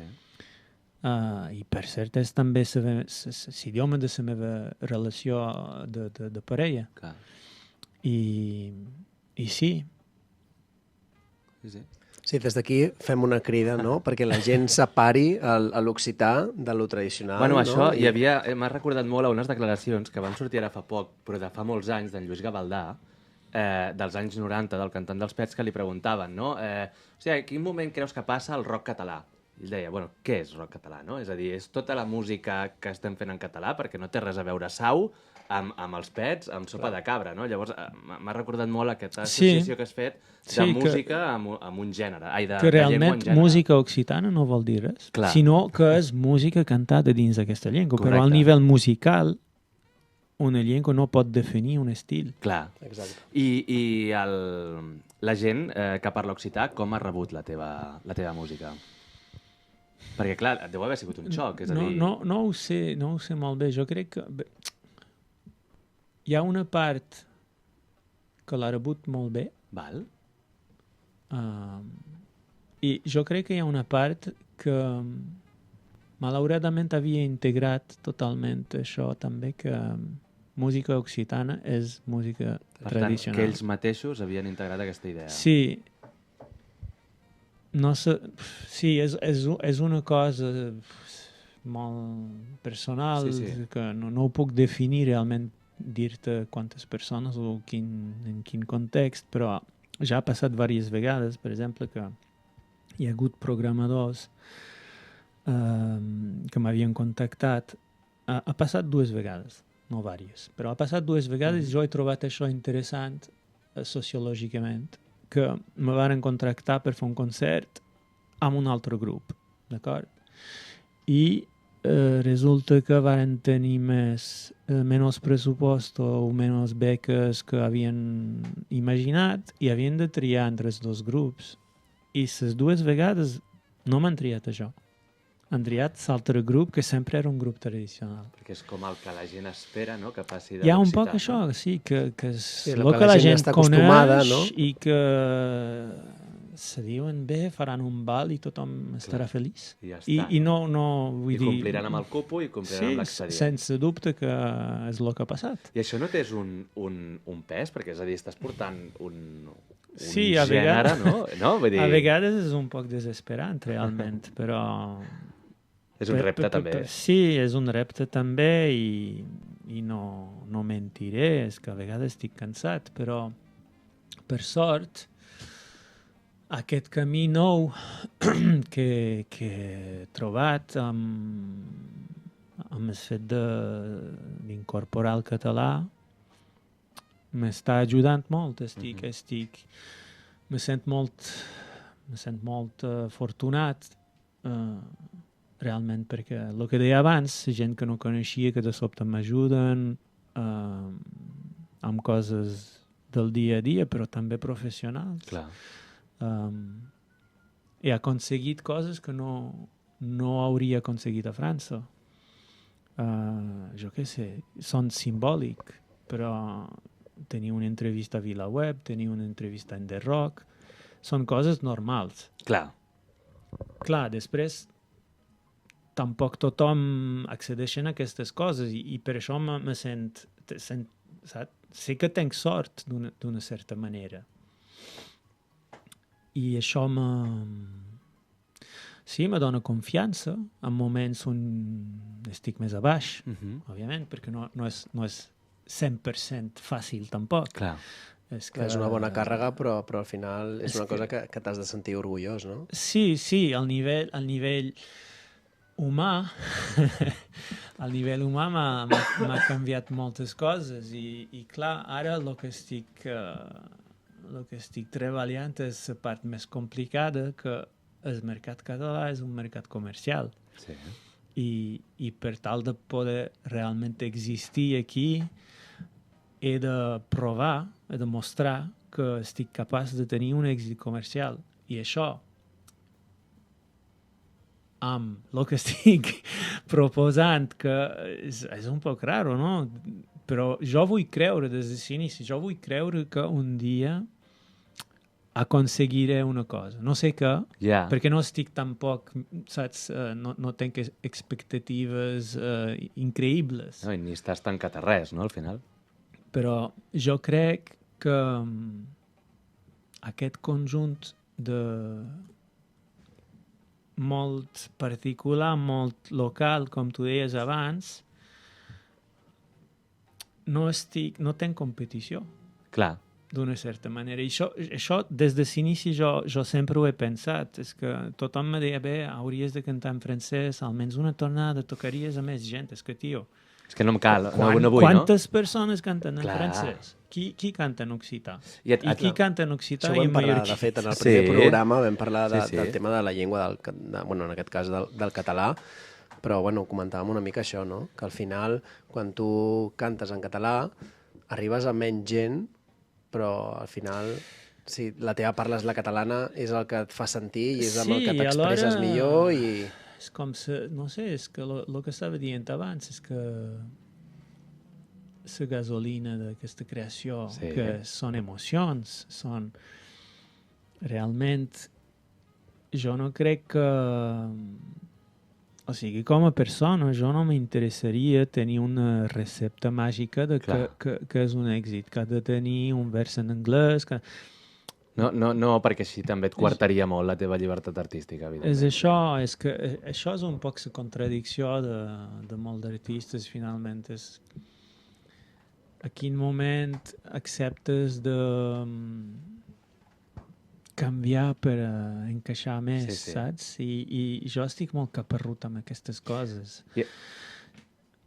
I per cert és també l'idioma de la meva relació de parella. I sí. Sí, des d'aquí fem una crida, no?, perquè la gent separi l'occità de lo tradicional. Bueno, no? això hi havia... M'ha recordat molt a unes declaracions que van sortir ara fa poc, però de fa molts anys, d'en Lluís Gavaldà, dels anys 90, del cantant dels Pets, que li preguntaven, no? O sigui, a quin moment creus que passa el rock català? I ell deia, bueno, què és rock català, no? És a dir, és tota la música que estem fent en català, perquè no té res a veure Sau amb els Pets, amb Sopa de Cabra, no? Llavors, m'ha recordat molt aquesta associació que has fet de música amb un gènere. Ai, de que realment llengua en gènere. música occitana no vol dir res, Clar. sinó que és música cantada dins d'aquesta llengua. Correcte. Però al nivell musical, una llengua no pot definir un estil. Clar. Exacte. I la gent que parla occità, com ha rebut la teva música? Perquè, clar, deu haver sigut un xoc, és a dir... No ho sé molt bé. Jo crec que hi ha una part que l'ha rebut molt bé, Val? i jo crec que hi ha una part que malauradament havia integrat totalment això també, que música occitana és música Per tradicional. tant, que ells mateixos havien integrat aquesta idea. Sí. No sé, sí, és una cosa molt personal, Sí, sí. que no ho puc definir realment, dir-te quantes persones o en quin context, però ja ha passat diverses vegades, per exemple, que hi ha hagut programadors que m'havien contactat. Ha passat 2 vegades, no diverses, però ha passat 2 vegades i jo he trobat això interessant sociològicament, que me varen contractar per fer un concert amb un altre grup, d'acord? I resulta que varen tenir menys pressupost o menys beques que havien imaginat i havien de triar entre els 2 grups. I les 2 vegades no m'han triat això. Han triat l'altre grup, que sempre era un grup tradicional. Perquè és com el que la gent espera, no?, que passi de Hi ha un l'occità, poc això, no? sí, que és Sí, el que la gent està acostumada, coneix, no? i que se diuen bé, faran un bal i tothom estarà feliç. I ja està. I no vull I dir... compliran amb el cupo i compliran amb l'expedient. sense dubte que és el que ha passat. I això no té un pes? Perquè, és a dir, estàs portant un Sí, a gènere, vegades- no? Vull dir, A vegades és un poc desesperant, realment, però... és un repte, també. Sí, és un repte també i no mentiré, és que a vegades estic cansat, però per sort aquest camí nou que he trobat amb el fet d'incorporar el català m'està ajudant molt. Me sent molt afortunat realment, perquè el que deia abans, gent que no coneixia, que de sobte m'ajuden amb coses del dia a dia, però també professionals. Clar. He aconseguit coses que no hauria aconseguit a França. Jo què sé, són simbòlic, però tenir una entrevista a VilaWeb, tenir una entrevista en The Rock, són coses normals. Clar. Clar, després tampoc tothom accedeix a aquestes coses i per això me sent, saps? Sé que tenc sort d'una certa manera. I això me dona confiança en moments on estic més a baix, òbviament, perquè no és 100% fàcil tampoc. Clar. És una bona càrrega, però al final és una cosa que t'has de sentir orgullós, no? Sí, al nivell humà, al nivell humà m'ha canviat moltes coses i clar, ara el que estic treballant és la part més complicada, que el mercat català és un mercat comercial. Sí. I per tal de poder realment existir aquí he de provar, he de mostrar que estic capaç de tenir un èxit comercial. I això, amb el que estic proposant, que és un poc raro, no? Però jo vull creure des de l'inici, jo vull creure que un dia aconseguiré una cosa. No sé què, perquè no estic tampoc, saps, no tinc expectatives increïbles. No, i ni estàs tancat a res, no, al final? Però jo crec que aquest conjunt molt particular, molt local, com tu deies abans, no tenc competició. Clar. D'una certa manera. I això des de l'inici jo sempre ho he pensat. És que tothom me deia, bé, hauries de cantar en francès, almenys una tornada, tocaries a més gent. És que, tio... És que no em cal, no vull, quantes persones canten en Clar. francès? Qui canta en occità? I qui canta en occità? Això ho vam parlar, de fet, en el primer programa vam parlar del tema de la llengua, bueno, en aquest cas del català, però bueno, comentàvem una mica això, no? Que al final, quan tu cantes en català, arribes a menys gent, però al final, si la teva parla és la catalana, és el que et fa sentir i és amb el que t'expresses millor i... És com no sé, és que el que estava dient abans és que la gasolina d'aquesta creació, que són emocions, són... Realment, jo no crec que... O sigui, com a persona, jo no m'interessaria tenir una recepta màgica de que és un èxit, que ha de tenir un vers en anglès... Que... No, perquè així també et coartaria molt la teva llibertat artística, evidentment. És això, és que això és un poc la contradicció de molts d'artistes, finalment. És a quin moment acceptes de canviar per encaixar més, saps? I jo estic molt caparrut amb aquestes coses.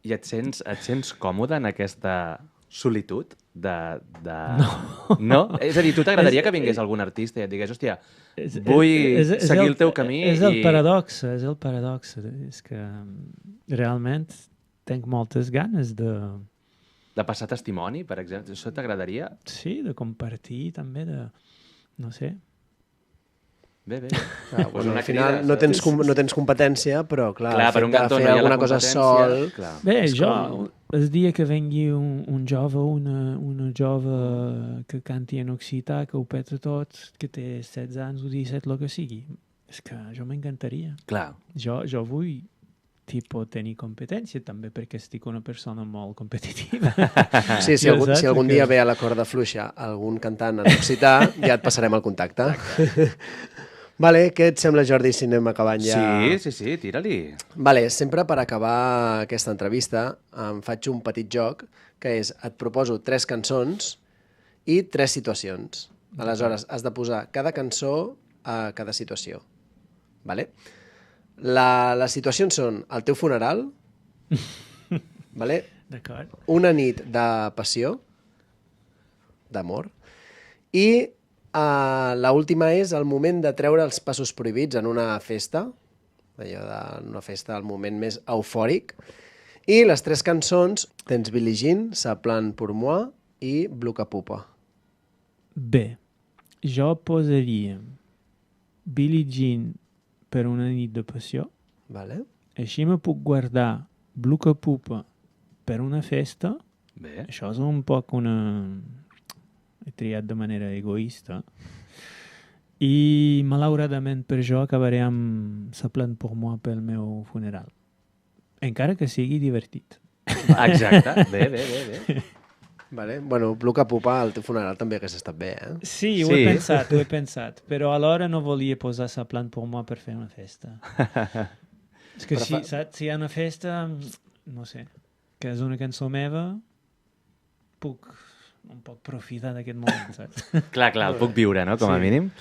I et sents còmode en aquesta solitud? No? És a dir, tu t'agradaria que vingués algun artista i et digués, hòstia, vull seguir el teu camí és el paradox. És que realment tenc moltes ganes de... De passar testimoni, per exemple? Això t'agradaria? Sí, de compartir també, no sé. Bé. Clar, bueno, al final no tens competència, però clar per un cantó no hi ha la cosa competència. sol... Bé, el dia que vengui un jove o una jove que canti en occità, que ho peta tot, que té 16 anys o 17, el que sigui, és que jo m'encantaria. Clar. Jo vull tenir competència també, perquè estic una persona molt competitiva. Sí, si algun dia ve a la corda fluixa algun cantant en occità, ja et passarem el contacte. Vale, què et sembla, Jordi, si anem acabant ja? Sí, tira-li. Vale, sempre per acabar aquesta entrevista em faig un petit joc, que és, et proposo 3 cançons i 3 situacions. Aleshores, has de posar cada cançó a cada situació. Vale? Les situacions són el teu funeral, vale? D'acord. Una nit de passió, d'amor, i l'última és el moment de treure els passos prohibits en una festa, en una festa, el moment més eufòric, i les 3 cançons tens Billie Jean, Ça plane pour moi i Bluca Pupa. Bé, jo posaria Billie Jean per una nit de passió. Vale. Així me puc guardar Bluca Pupa per una festa. Bé. Això és un poc una... He triat de manera egoista. I, malauradament, per jo acabaré amb Ça plane pour moi pel meu funeral. Encara que sigui divertit. Exacte. Bé. Vale. Bueno, Bluca Pupa al teu funeral també hagués estat bé, eh? Sí, ho he pensat, però alhora no volia posar Ça plane pour moi per fer una festa. És que saps, si hi ha una festa, no sé, que és una cançó meva, puc un poc profitar d'aquest moment, saps? Clar, el puc viure, no?, com a mínim.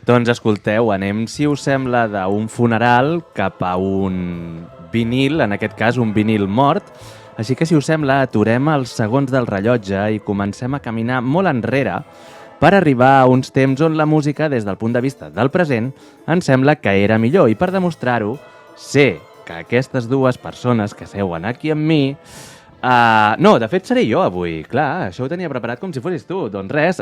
Doncs escolteu, anem, si us sembla, d'un funeral cap a un vinil, en aquest cas un vinil mort. Així que, si us sembla, aturem els segons del rellotge i comencem a caminar molt enrere per arribar a uns temps on la música, des del punt de vista del present, ens sembla que era millor. I per demostrar-ho, sé que aquestes 2 persones que seuen aquí amb mi... no, de fet seré jo avui, clar, això ho tenia preparat com si fossis tu. Doncs res,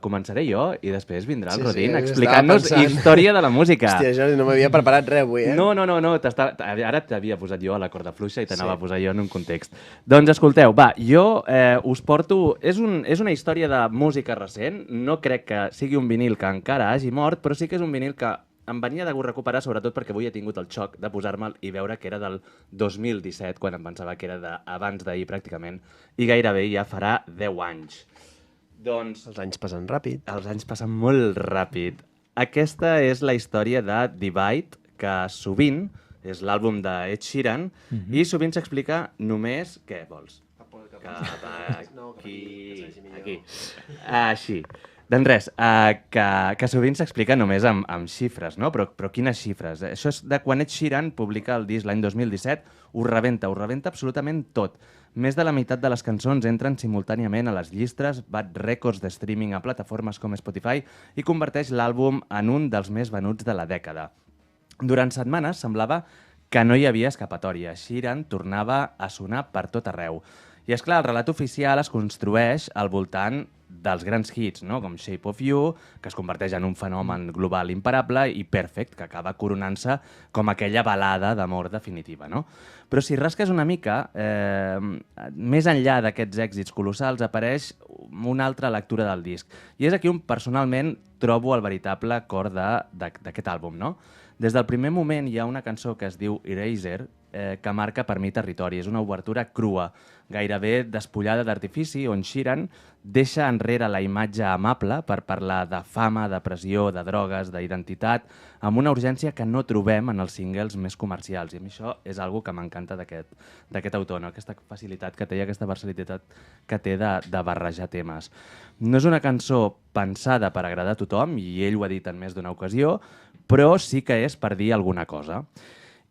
començaré jo i després vindrà el Rodin explicant-nos història de la música. Hòstia, Jordi, no m'havia preparat res avui, eh? No, ara t'havia posat jo a la corda fluixa i t'anava a posar jo en un context. Doncs escolteu, va, jo us porto... És una història de música recent, no crec que sigui un vinil que encara hagi mort, però sí que és un vinil que em venia de gust recuperar, sobretot perquè avui he tingut el xoc de posar-me'l i veure que era del 2017, quan em pensava que era d'abans d'ahir, pràcticament, i gairebé ja farà 10 anys. Doncs... Els anys passen ràpid. Els anys passen molt ràpid. Aquesta és la història de Divide, que sovint és l'àlbum d'Ed Sheeran, i sovint s'explica només... Què vols? Aquí. Així. Doncs res, que sovint s'explica només amb xifres, no? Però quines xifres? Això és de quan Ed Sheeran publica el disc l'any 2017, ho rebenta absolutament tot. Més de la meitat de les cançons entren simultàniament a les llistes Bad Records de streaming a plataformes com Spotify i converteix l'àlbum en un dels més venuts de la dècada. Durant setmanes semblava que no hi havia escapatòria. Sheeran tornava a sonar per tot arreu. I és clar, el relat oficial es construeix al voltant dels grans hits, no? Com Shape of You, que es converteix en un fenomen global imparable, i Perfect, que acaba coronant-se com aquella balada d'amor definitiva, no? Però si rasques una mica, més enllà d'aquests èxits colossals, apareix una altra lectura del disc. I és aquí on personalment trobo el veritable cor d'aquest àlbum, no? Des del primer moment hi ha una cançó que es diu Eraser, que marca per mi territori. És una obertura crua, gairebé despullada d'artifici, on Sheeran deixa enrere la imatge amable per parlar de fama, de pressió, de drogues, d'identitat, amb una urgència que no trobem en els singles més comercials. I a mi això és algo que m'encanta d'aquest autor, no? Aquesta facilitat que té i aquesta versatilitat que té de barrejar temes. No és una cançó pensada per agradar a tothom, i ell ho ha dit en més d'una ocasió, però sí que és per dir alguna cosa.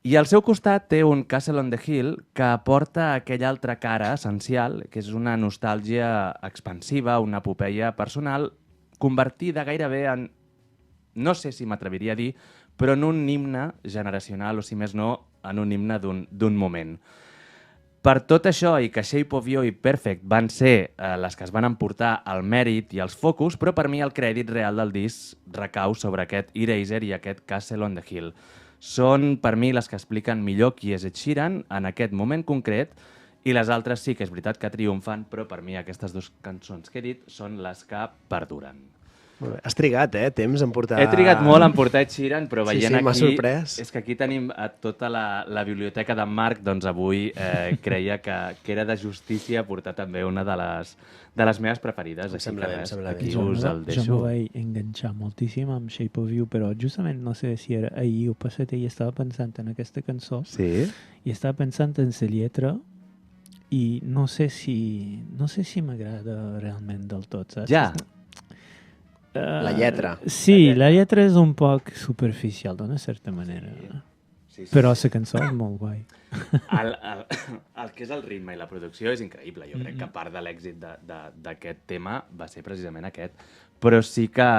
I al seu costat té un Castle on the Hill que aporta aquella altra cara essencial, que és una nostàlgia expansiva, una epopeia personal, convertida gairebé en, no sé si m'atreviria a dir, però en un himne generacional, o si més no, en un himne d'un moment. Per tot això, i que Shape of You i Perfect van ser les que es van emportar el mèrit i els focus, però per mi el crèdit real del disc recau sobre aquest Eraser i aquest Castle on the Hill. Són, per mi, les que expliquen millor qui és Ed Sheeran en aquest moment concret, i les altres sí que és veritat que triomfen, però per mi aquestes dues cançons que he dit són les que perduren. Molt bé. Has trigat, temps en portar... He trigat molt en portar Ed Sheeran, però veient m'ha aquí... sorprès. És que aquí tenim tota la biblioteca d'en Marc, doncs avui creia que era de justícia portar també una de les meves preferides. Em sembla bé, em sembla bé. Aquí us el deixo. Jo m'ho vaig enganxar moltíssim amb Shape of You, però justament no sé si era ahir o passat, i estava pensant en aquesta cançó, Sí? i estava pensant en la lletra, i no sé si m'agrada realment del tot, saps? Ja. La lletra. Sí, la lletra és un poc superficial, d'una certa manera. Sí. Però la cançó és molt guai. El que és el ritme i la producció és increïble. Jo crec que part de l'èxit d'aquest tema va ser precisament aquest. Però sí que,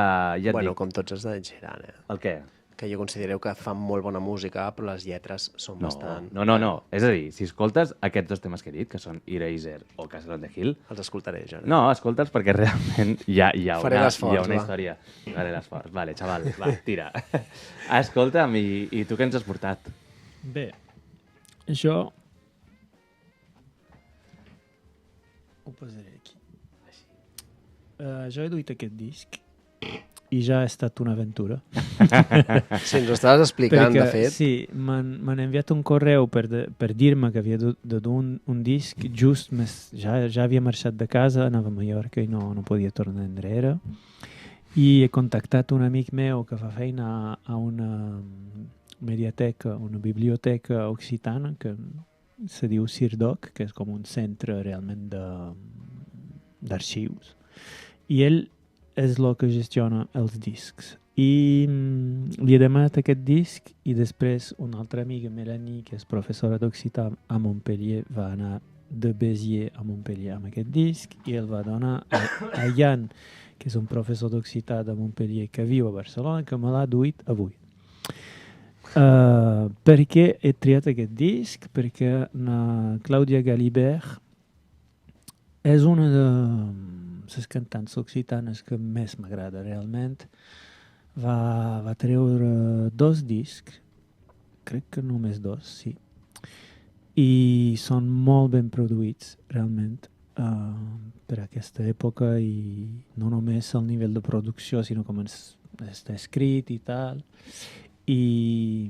ja et dic... Com tots els de Sheeran, El què? que jo considero que fan molt bona música, però les lletres són bastant... No. És a dir, si escoltes aquests dos temes que he dit, que són Eraser o Castle on the Hill... Els escoltaré, jo. No, escolta'ls perquè realment hi ha Faré l'esforç, una va. història. Faré l'esforç. Vale, xaval, va, tira. Escolta'm, i tu què ens has portat? Bé, jo... Ho posaré aquí. Jo he duit aquest disc i ja ha estat una aventura. Sí, ens ho estaves explicant, de fet. Sí, m'han enviat un correu per dir-me que havia de dur un disc just ja havia marxat de casa, anava a Mallorca i no podia tornar enrere. I he contactat un amic meu que fa feina a una mediateca, una biblioteca occitana que se diu CIRDOC, que és com un centre realment d'arxius. I ell és el que gestiona els discs. I li he demanat aquest disc i després una altra amiga, Melanie, que és professora d'occità a Montpellier, va anar de Béziers a Montpellier amb aquest disc i el va donar a Jan, que és un professor d'occità de Montpellier que viu a Barcelona, que me l'ha duit avui. Per què he triat aquest disc? Perquè la Clàudia Galibert és una de les cantants occitanes que més m'agrada realment. Va treure 2 discs, crec que només 2, sí. I són molt ben produïts, realment, per aquesta època, i no només el nivell de producció, sinó com està escrit i tal. I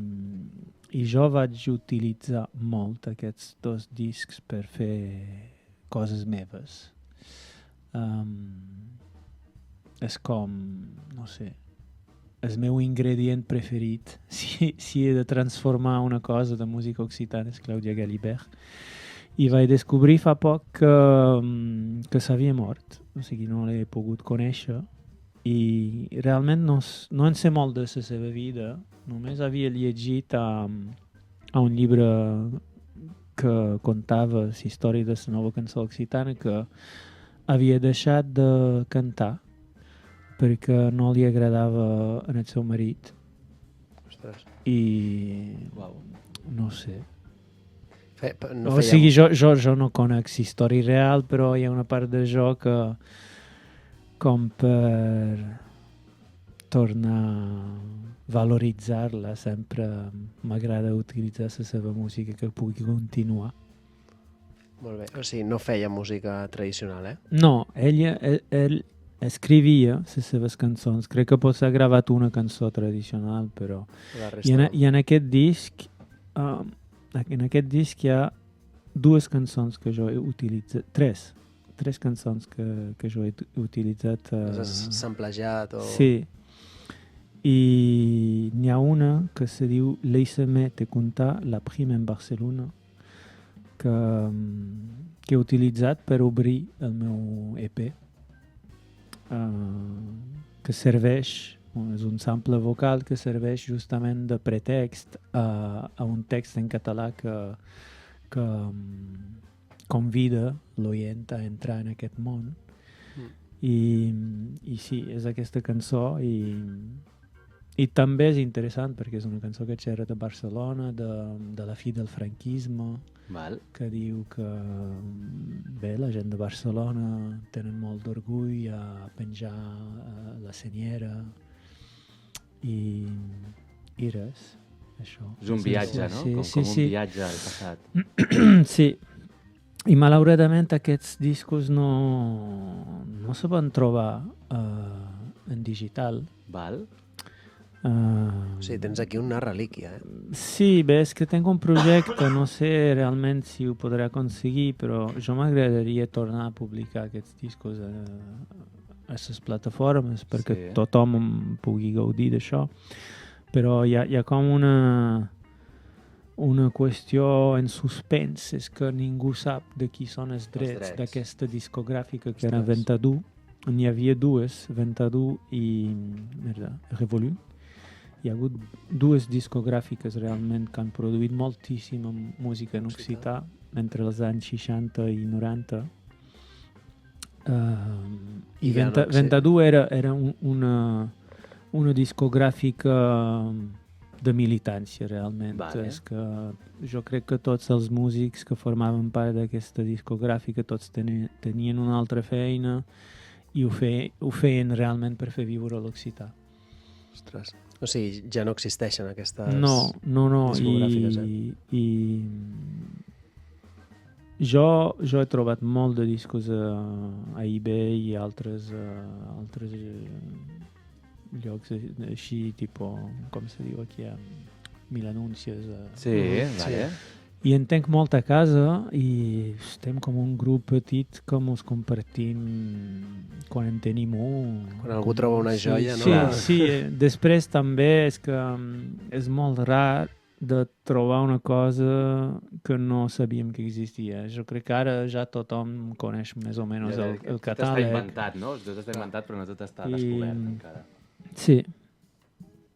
jo vaig utilitzar molt aquests 2 discs per fer coses meves. És com, no sé, el meu ingredient preferit, si he de transformar una cosa de música occitana, és Clàudia Galibert. I vaig descobrir fa poc que s'havia mort, o sigui, no l'he pogut conèixer, i realment no en sé molt de la seva vida, només havia llegit a un llibre que contava la història de la nova cançó occitana, que havia deixat de cantar perquè no li agradava en el seu marit. Ostres. I Uau. no sé. No O sigui, jo no conec la història real, però hi ha una part de jo que, com per tornar a valoritzar-la, sempre m'agrada utilitzar la seva música que pugui continuar. Molt bé. O sigui, no feia música tradicional, eh? No, ell escrivia les seves cançons. Crec que potser ha gravat una cançó tradicional, però... La I resta no. en aquest disc hi ha dues cançons que jo he utilitzat, tres cançons que jo he utilitzat. Les has samplejat o... Sí. I n'hi ha una que se diu Laissez-moi te contar la prima en Barcelona, que he utilitzat per obrir el meu EP, que serveix, és un sample vocal que serveix justament de pretext a un text en català que convida l'oient a entrar en aquest món. I sí, és aquesta cançó i també és interessant perquè és una cançó que xerra de Barcelona, de la fi del franquisme, Val. que diu que bé, la gent de Barcelona tenen molt d'orgull a penjar la senyera i res, això. És un viatge, no? Sí, Com un viatge al passat. Sí, i malauradament aquests discos no se van trobar en digital. O Val. sigui, tens aquí una relíquia, eh? Sí, bé, és que tinc un projecte, no sé realment si ho podré aconseguir, però jo m'agradaria tornar a publicar aquests discos a les plataformes perquè Sí. tothom pugui gaudir d'això. Però hi ha com una qüestió en suspens, és que ningú sap de qui són els drets d'aquesta discogràfica que era Ventadú. N'hi havia dues, Ventadú i Revolut. Hi ha hagut dues discogràfiques realment que han produït moltíssima música en occità entre els anys 60 i 90. I Ventadú era una discogràfica de militància realment. Vale. És que jo crec que tots els músics que formaven part d'aquesta discogràfica tots tenien una altra feina i ho feien realment per fer viure l'occità. Ostres. O sigui, ja no existeixen aquestes No. discogràfiques, I jo he trobat molt de discos a eBay i altres llocs així, com se diu aquí, 1000 anúncies. Sí, vale. I en tenc molt a casa i estem com un grup petit que mos compartim quan en tenim un. Quan algú troba una joia, no? Sí. Després també és que és molt rar de trobar una cosa que no sabíem que existia. Jo crec que ara ja tothom coneix més o menys el Tot catàleg. està inventat, no? Tot està inventat, però no tot està descobert encara. Sí.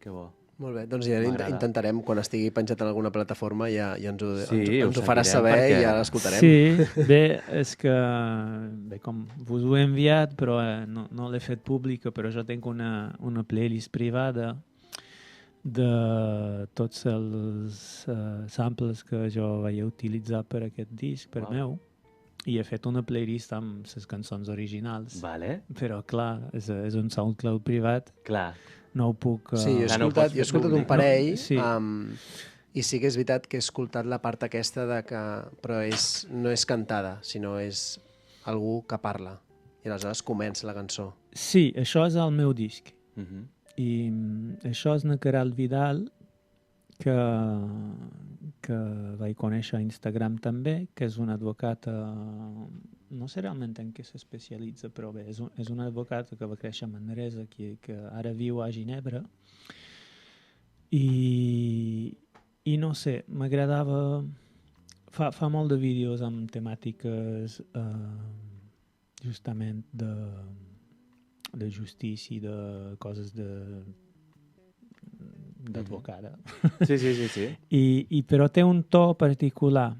Que bo. Molt bé, doncs ja intentarem, quan estigui penjat en alguna plataforma, ja ens ho faràs seguirem saber perquè... i ja l'escoltarem. Sí, bé, és que com vos ho he enviat, però no l'he fet pública, però jo tinc una playlist privada de tots els samples que jo vaig utilitzar per aquest disc, per meu, i he fet una playlist amb les cançons originals. Vale. Però, clar, és un SoundCloud privat. Clar. No ho puc... Sí, jo he escoltat un parell, sí. I sí que és veritat que he escoltat la part aquesta de que... Però no és cantada, sinó és algú que parla. I aleshores comença la cançó. Sí, això és el meu disc. I això és na Queralt Vidal, que vaig conèixer a Instagram també, que és una advocata no sé realment en què s'especialitza, però bé, és un advocat que va créixer a Manresa, que ara viu a Ginebra, i no sé, m'agradava... Fa molt de vídeos amb temàtiques justament de justícia, de coses d'advocada. Sí. Però té un to particular.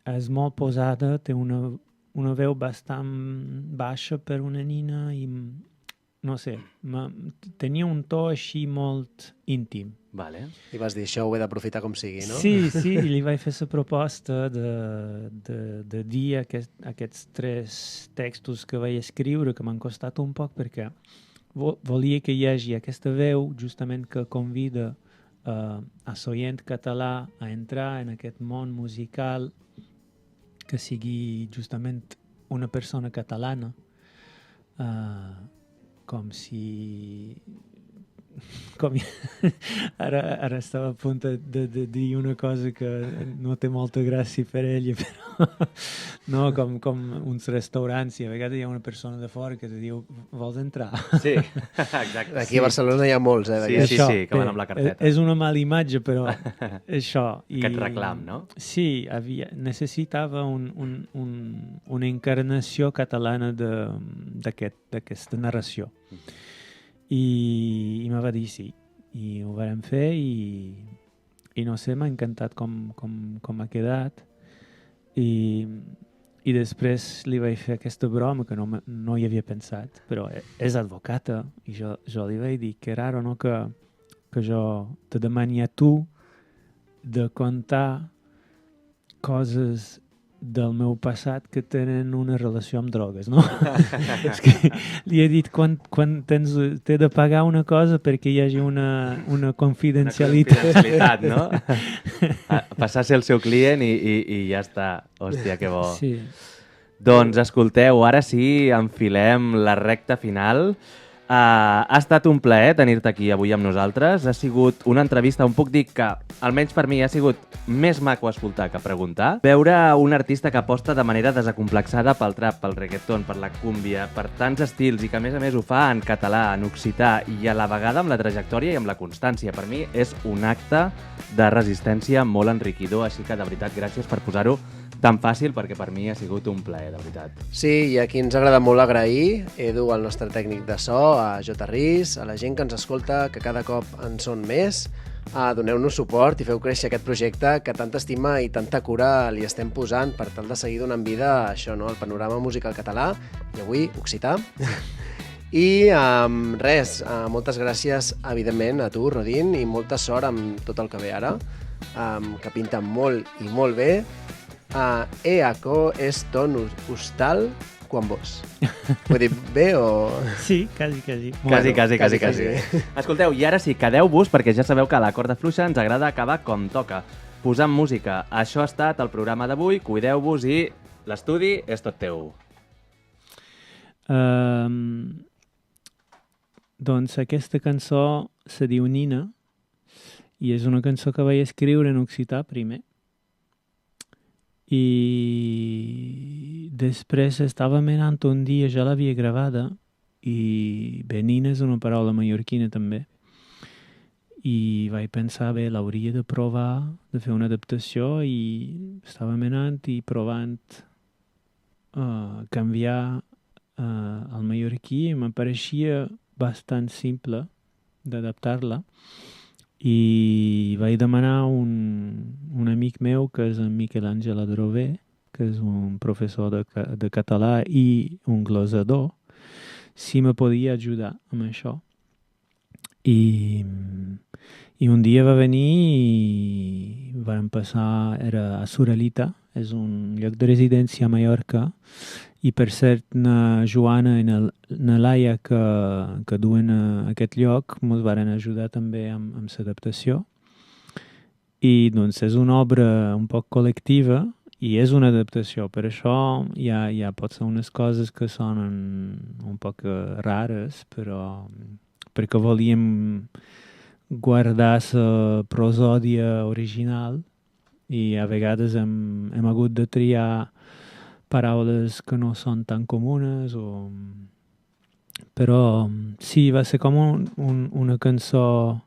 És molt posada, té una veu bastant baixa per una nina i no sé, tenia un to així molt íntim. Vale. I vas dir, això ho he d'aprofitar com sigui, no? Sí, i li vaig fer la proposta de dir aquests 3 textos que vaig escriure, que m'han costat un poc, perquè volia que hi hagi aquesta veu justament que convida a l'oient català a entrar en aquest món musical, que sigui justament una persona catalana, com si... Ara estava a punt de dir una cosa que no té molta gràcia per ella, però no, com uns restaurants, i a vegades hi ha una persona de fora que te diu, vols entrar? Sí, exacte. Aquí a Barcelona hi ha molts, Sí, que van amb la carteta. És una mala imatge, però això. Aquest reclam, no? Sí, necessitava una encarnació catalana d'aquesta narració. I me va dir sí, i ho vam fer i no sé, m'ha encantat com ha quedat i després li vaig fer aquesta broma que no hi havia pensat, però és advocata i jo li vaig dir que raro, no, que jo te demani a tu de contar coses del meu passat que tenen una relació amb drogues, no? És que li he dit quan t'he de pagar una cosa perquè hi hagi una confidencialitat. Una confidencialitat, no? Passar a ser el seu client i ja està. Hòstia, que bo. Sí. Doncs escolteu, ara sí, enfilem la recta final. Ha estat un plaer tenir-te aquí avui amb nosaltres. Ha sigut una entrevista on puc dir que, almenys per mi, ha sigut més maco escoltar que preguntar. Veure un artista que aposta de manera desacomplexada pel trap, pel reggaeton, per la cúmbia, per tants estils i que, a més ho fa en català, en occità i a la vegada amb la trajectòria i amb la constància. Per mi és un acte de resistència molt enriquidor, així que, de veritat, gràcies per posar-ho tan fàcil, perquè per mi ha sigut un plaer, de veritat. Sí, i aquí ens agrada molt agrair, Edu, el nostre tècnic de so, a J. Riz, a la gent que ens escolta, que cada cop en són més. Doneu-nos suport i feu créixer aquest projecte que tanta estima i tanta cura li estem posant per tal de seguir donant vida a això, no? Al panorama musical català, i avui occità. I res, moltes gràcies, evidentment, a tu, Rodin, i molta sort amb tot el que ve ara, que pinta molt i molt bé. Eaco és ton hostal quan vos. Ho he dit bé o...? Sí, quasi. Quasi. Escolteu, i ara sí, quedeu-vos, perquè ja sabeu que a la corda fluixa ens agrada acabar com toca, posant música. Això ha estat el programa d'avui, cuideu-vos i l'estudi és tot teu. Doncs aquesta cançó se diu Nina i és una cançó que vaig escriure en occità primer. I després estava mirant un dia, ja l'havia gravada, i bé, Nina és una paraula mallorquina també, i vaig pensar, bé, l'hauria de provar, de fer una adaptació, i estava mirant i provant canviar al mallorquí, i m'apareixia bastant simple d'adaptar-la, i vaig demanar a un amic meu, que és en Miquel Àngel Adrover, que és un professor de català i un glosador, si me podia ajudar amb això. I un dia va venir i vam passar, era a Suralita, és un lloc de residència a Mallorca, i per cert, na Joana i na Laia que duen a aquest lloc ens van ajudar també amb l'adaptació. I doncs és una obra un poc col·lectiva i és una adaptació. Per això hi ha pot ser unes coses que sonen un poc rares, però perquè volíem guardar la prosòdia original i a vegades hem hagut de triar paraules que no són tan comunes, però sí, va ser com una cançó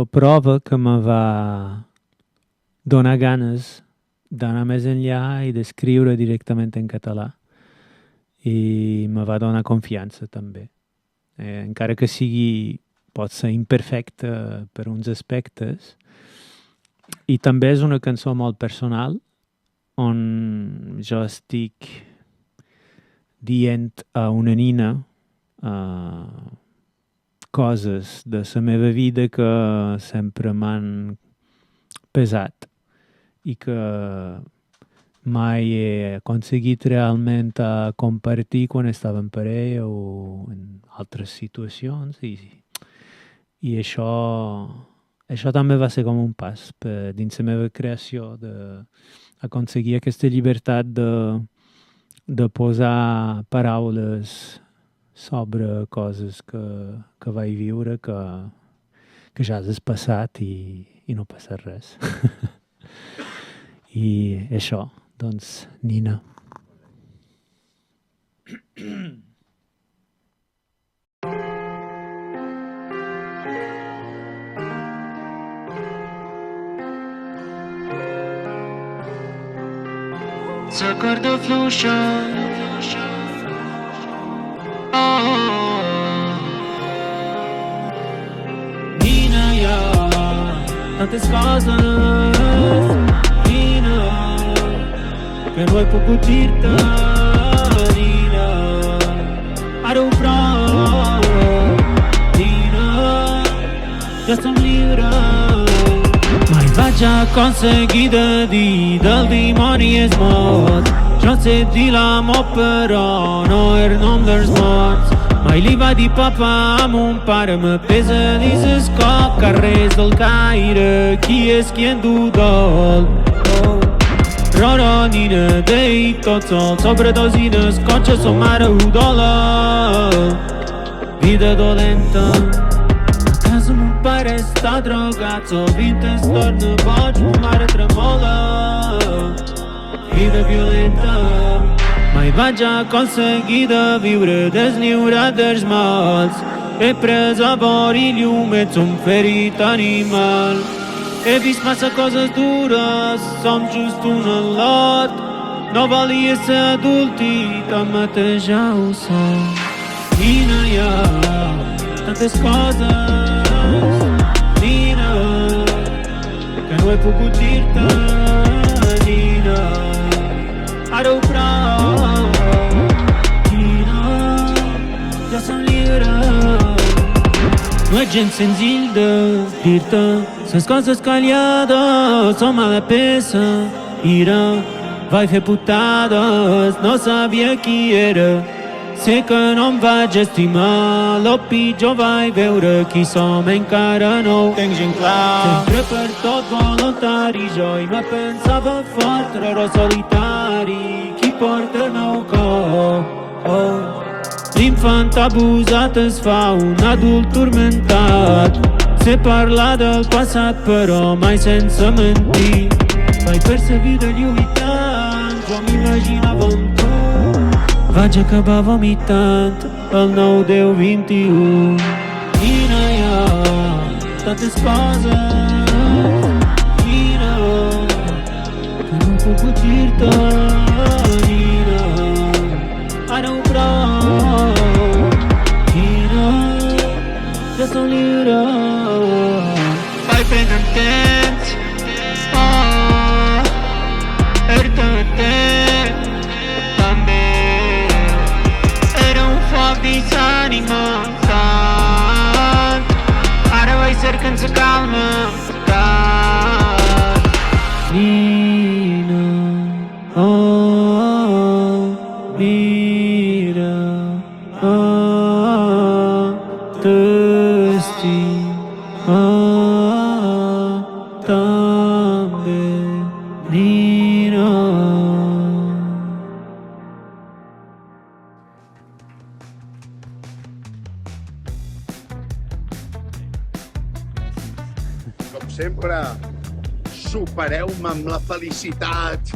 prova que me va donar ganes d'anar més enllà i d'escriure directament en català. I me va donar confiança també. Encara que pot ser imperfecta per uns aspectes. I també és una cançó molt personal on jo estic dient a una nina coses de la meva vida que sempre m'han pesat i que mai he aconseguit realment compartir quan estava en parella o en altres situacions i això també va ser com un pas dins la meva creació d'aconseguir aquesta llibertat de posar paraules sobre coses que vaig viure que ja és passat i no passa res. I això, doncs, Nina. La corda fluixa. Nina, hi ha tantes coses, Nina, que no he pogut dir-te, Nina. Ara ho provo, Nina, ja som lliures. Mai vaig aconseguir de dir del dimoni és mort. Jo sé dir l'amor però no el nom dels morts. Mai li va dir papa a mon pare, me pesa dins el cor, carrers del Caire, qui és qui en du dol. Roro, nina, dei tot sol, sobredosines, cotxe, son mare ho dola. Vida dolenta. Mon pare està drogat, sovint es torna boig, mon mare tremola. Vida violenta. Mai vaig aconseguir de viure deslliurat dels mals. He pres amor i llum, ets un ferit animal. He vist massa coses dures, som just un al·lot. No volia ser adult i tanmateix ja ho som. Nina, hi ha tantes coses, Nina, que no he pogut dir-te, Nina. Ara ho provo, Nina, ja som lliures. No és gens senzill de dir-te les coses callades, som a la peça, ira, vaig fer putades, no sabia qui era. Sé que no em vaig estimar, lo pitjor vaig veure qui som encara no ho tenc gent clar. Sempre per tot voluntari, jo i no pensava fort, raro solitari, qui porta el meu cor. L'infant abusat es fa un adult turmentat. Sé parlar del passat però mai sense mentir. Vaig per sa vida lluitant, jo m'imaginava amb tu. Vaig acabar vomitant el 9-10-21. Nina, hi ha tantes coses, Nina, que no puc dir-te, Nina. Ara ho provo, Nina, ja som lliures. Vaig fent el temps, el temps, també. Dins ànima tant, ara vaig cercant la calma tant. Nina, mira, t'estim, també, Nina. Sempre, supereu-me amb la felicitat.